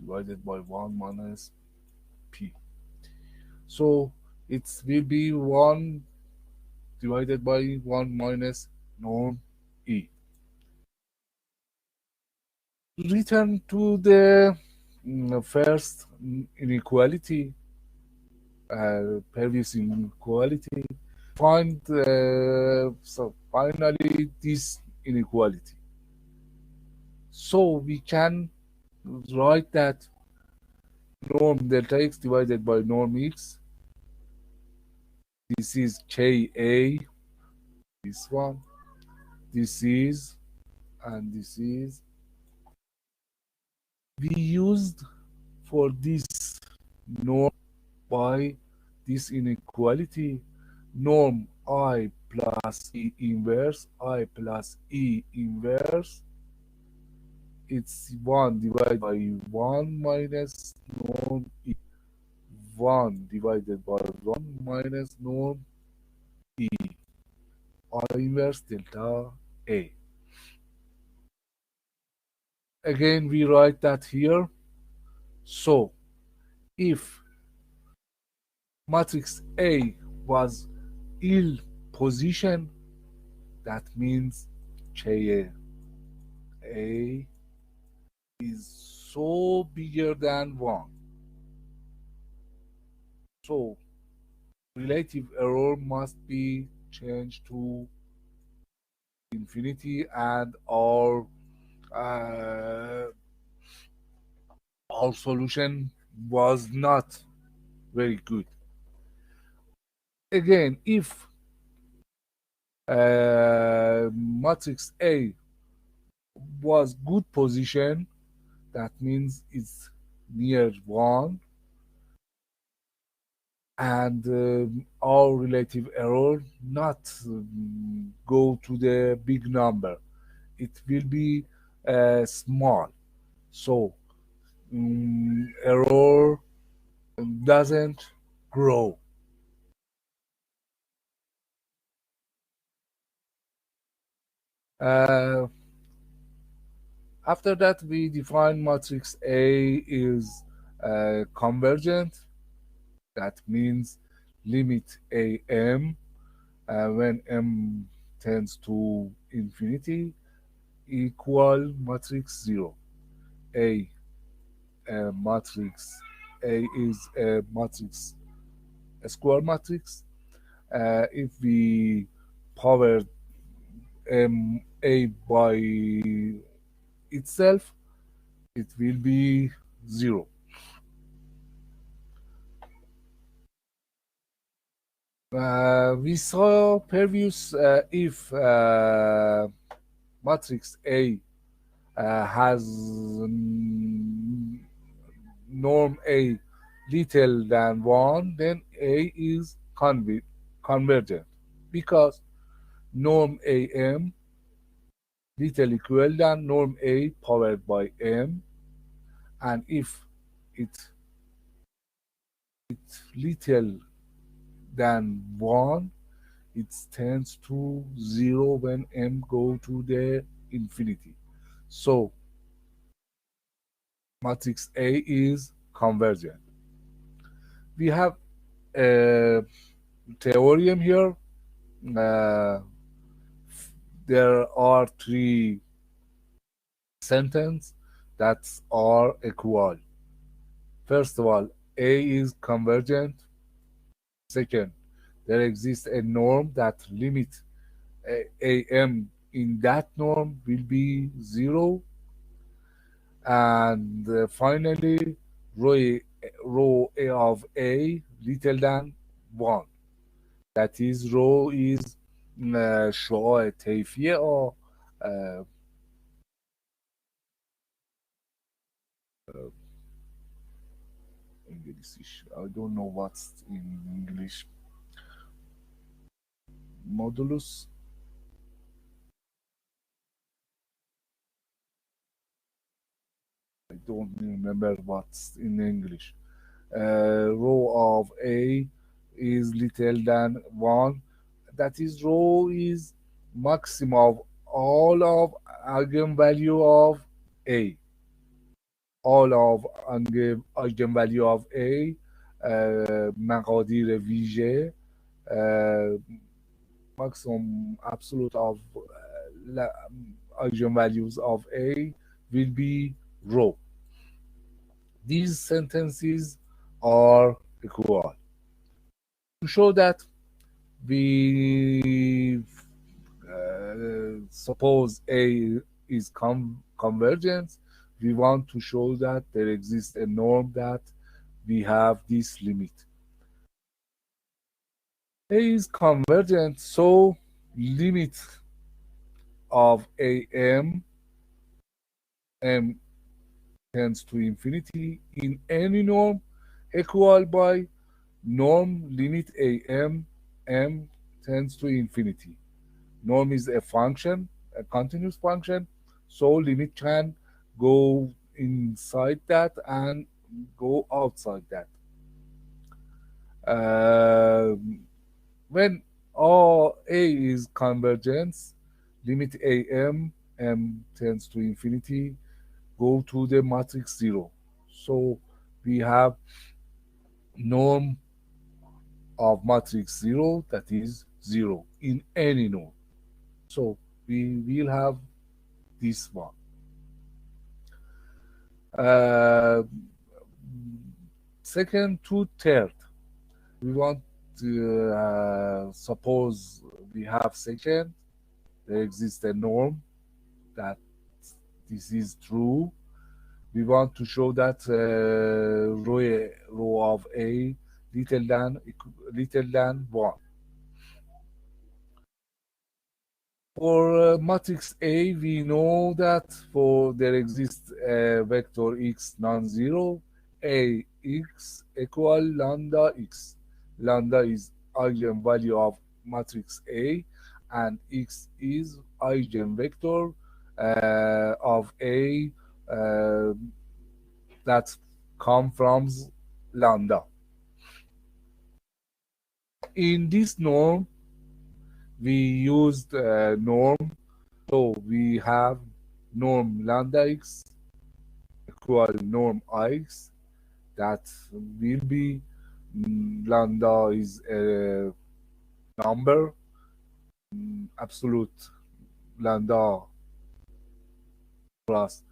divided by 1 minus P. So it will be 1 divided by 1 minus norm E. Return to the first inequality, previous inequality. Find so finally this inequality. So we can write that norm delta x divided by norm x. This is Ka, this one, this is, and this is. We used for this norm by this inequality, norm I plus E inverse, I plus E inverse, it's 1 divided by 1 minus norm E. 1 divided by 1 minus norm E. I inverse delta A. Again, we write that here. So, if matrix A was ill position, that means Ka is so bigger than 1. So relative error must be changed to infinity, and uh, our solution was not very good. Again, if matrix A was good position, that means it's near 1, and our relative error not go to the big number. It will be small. So error doesn't grow. Uh, After that, we define matrix A is convergent. That means limit AM when M tends to infinity equal matrix 0. A matrix A is a matrix, a square matrix. If we power A by itself, it will be 0. We saw previous if matrix A has norm A little than 1, then A is convergent because norm AM little equal than norm A powered by M, and if it little than 1, it tends to 0 when M go to the infinity. So matrix A is convergent. We have a theorem here. Uh, there are three sentences that are equal. First of all, A is convergent. Second, there exists a norm that limit AM in that norm will be 0. And finally, row A of A little than 1. That is, row is شعاع طیفیه or English. I don't know what's in English. Modulus. I don't remember what's in English. Row of A is little than 1. That is, row is maximum of all of eigenvalue of A. All of eigenvalue of A مقادیر ویژه maximum absolute of eigenvalues of A will be rho. These sentences are equal. To show that we suppose A is convergent, we want to show that there exists a norm that we have this limit. A is convergent, so limit of AM M tends to infinity in any norm equal by norm limit AM M tends to infinity. Norm is a function, a continuous function, so limit can go inside that and go outside that. When all A is convergence, limit AM M tends to infinity, go to the matrix 0. So we have norm of matrix 0 that is 0 in any norm. So we will have this one. Uh, Second to third, we want to suppose we have second, there exists a norm that this is true. We want to show that row of A little than 1. For matrix A, we know that for there exists a vector x non-zero, a x equal lambda x. Lambda is eigenvalue of matrix A, and x is eigenvector of A uh, that come from lambda. In this norm, we used norm, so we have norm lambda x equal norm x, that will be lambda is a number, absolute lambda plus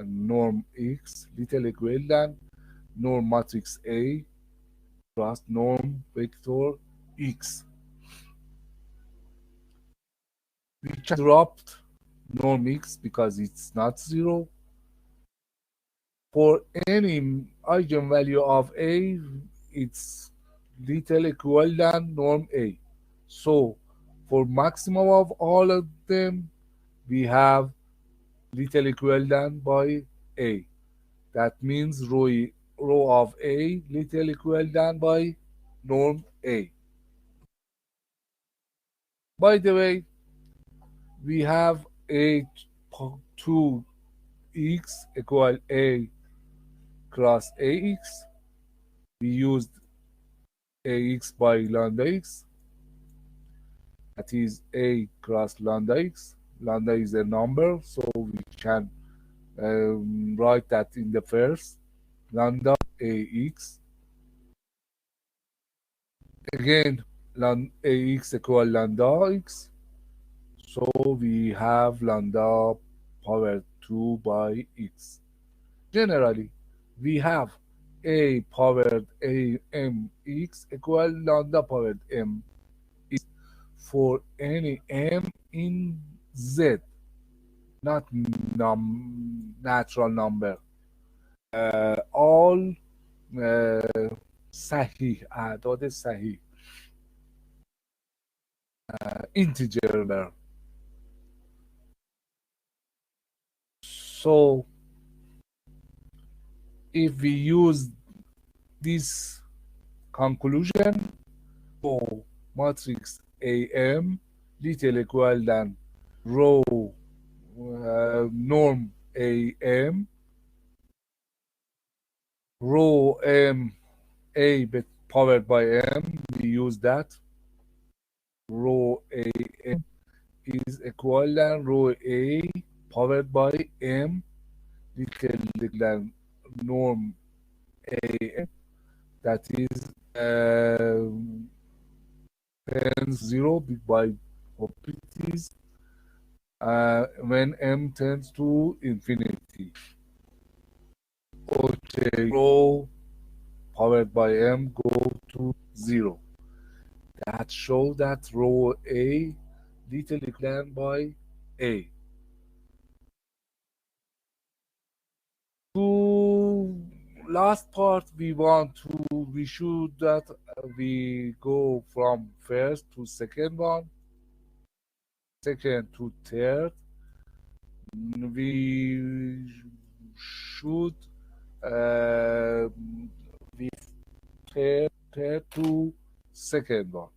norm x little equivalent norm matrix A plus norm vector x. We just dropped norm x because it's not zero. For any eigenvalue of A, it's little equivalent norm A. So for maximum of all of them, we have little equivalent by A. That means row of A little equivalent by norm A. By the way, we have a 2x equal A cross AX. We used AX by lambda x. That is A cross lambda x. Lambda is a number, so we can write that in the first. Lambda AX. Again, AX equal lambda x. So we have lambda power 2 by x. Generally, we have a powered a m x equal lambda powered m x for any m in z, not natural number. All صحیح اعداد صحیح integer number. So if we use this conclusion for matrix AM little equal than row norm AM, row M A powered by M, we use that. Row AM is equivalent row A powered by M little than norm AM, that is tends 0 by properties when M tends to infinity. Okay, row powered by M go to 0. That shows that row A little equivalent by A. To last part, we should that we go from first to second one, second to third. We should we third to second one.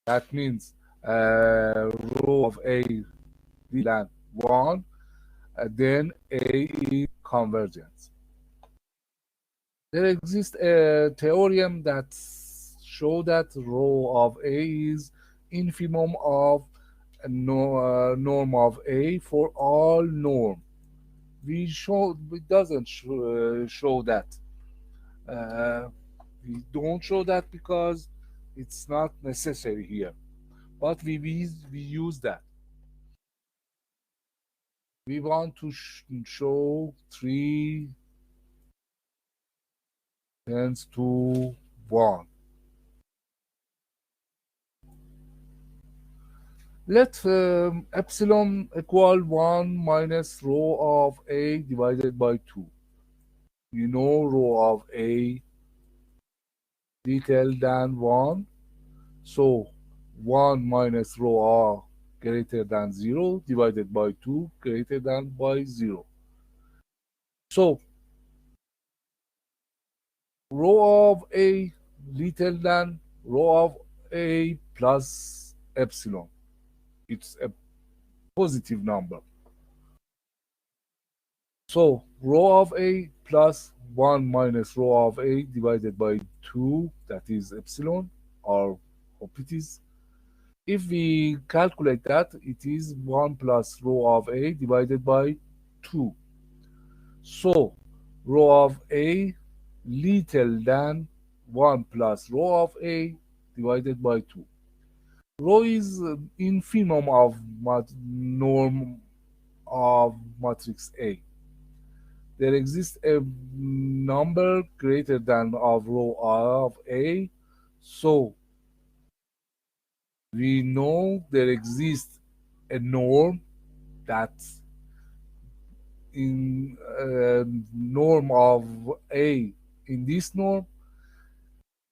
That means row of A than 1, then A is convergence. There exists a theorem that shows that row of A is infimum of norm of A for all norm. It doesn't show that. We don't show that because it's not necessary here, but we use that. We want to show 3 tends to 1. Let epsilon equal 1 minus rho of A divided by 2. You know rho of A little than 1. So 1 minus rho r greater than 0 divided by 2 greater than by 0. So rho of A little than rho of A plus epsilon. It's a positive number. So rho of A plus 1 minus rho of A divided by 2, that is epsilon, or hope it is. If we calculate that, it is 1 plus rho of A divided by 2. So rho of A little than 1 plus rho of A divided by 2. Rho is infimum of norm of matrix A. There exists a number greater than of rho of A, so we know there exists a norm that in norm of A in this norm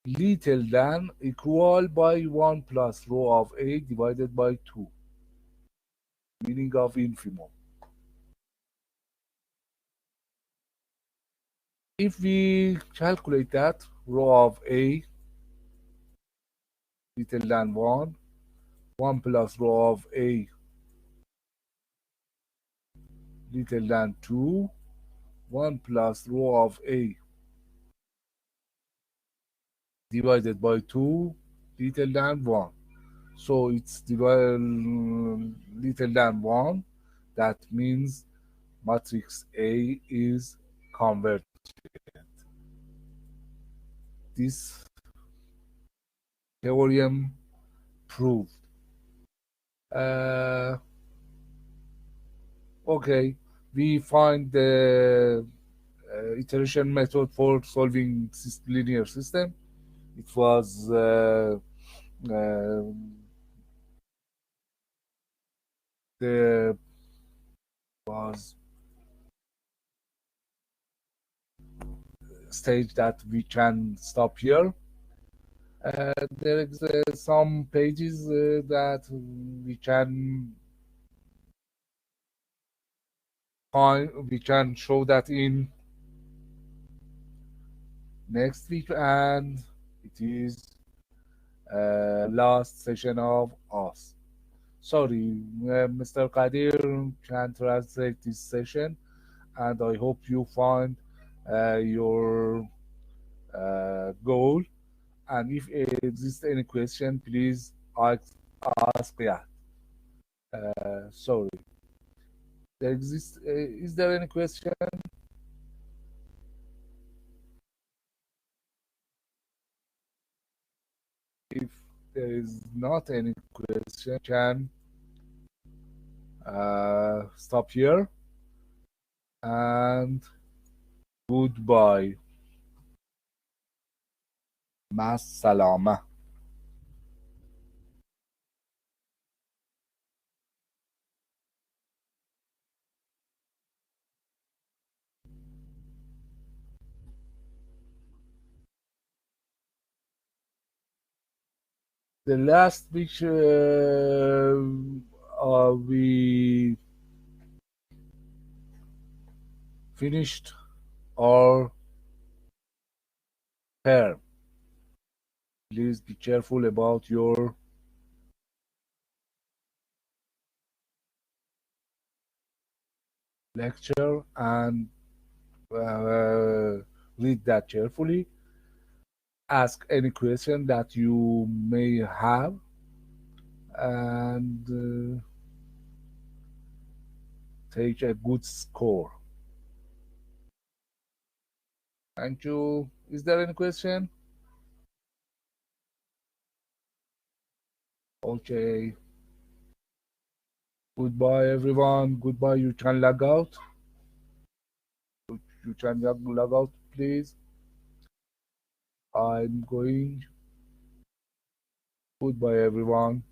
little than equal by 1 plus rho of A divided by 2, meaning of infimum. If we calculate that, rho of A little than 1, 1 plus rho of A little than 2, 1 plus rho of A divided by 2 little than 1. So it's little than 1. That means matrix A is converted. This theorem proved. Uh, okay, we find the iteration method for solving linear system. It was uh, the was stage that we can stop here. There is some pages that we can find. We can show that in next week, and it is last session of us. Sorry, Mr. Qadir can translate this session, and I hope you find your goal. And if exists any question, please ask Riyad. Sorry. Is there any question? If there is not any question, can stop here and goodbye. مع السلامة. The last week we finished our term. Please be careful about your lecture and read that carefully. Ask any question that you may have, and take a good score. Thank you. Is there any question? Okay. Goodbye, everyone. Goodbye. You can log out. You can log out, please. I'm going. Goodbye, everyone.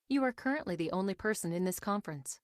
You are currently the only person in this conference.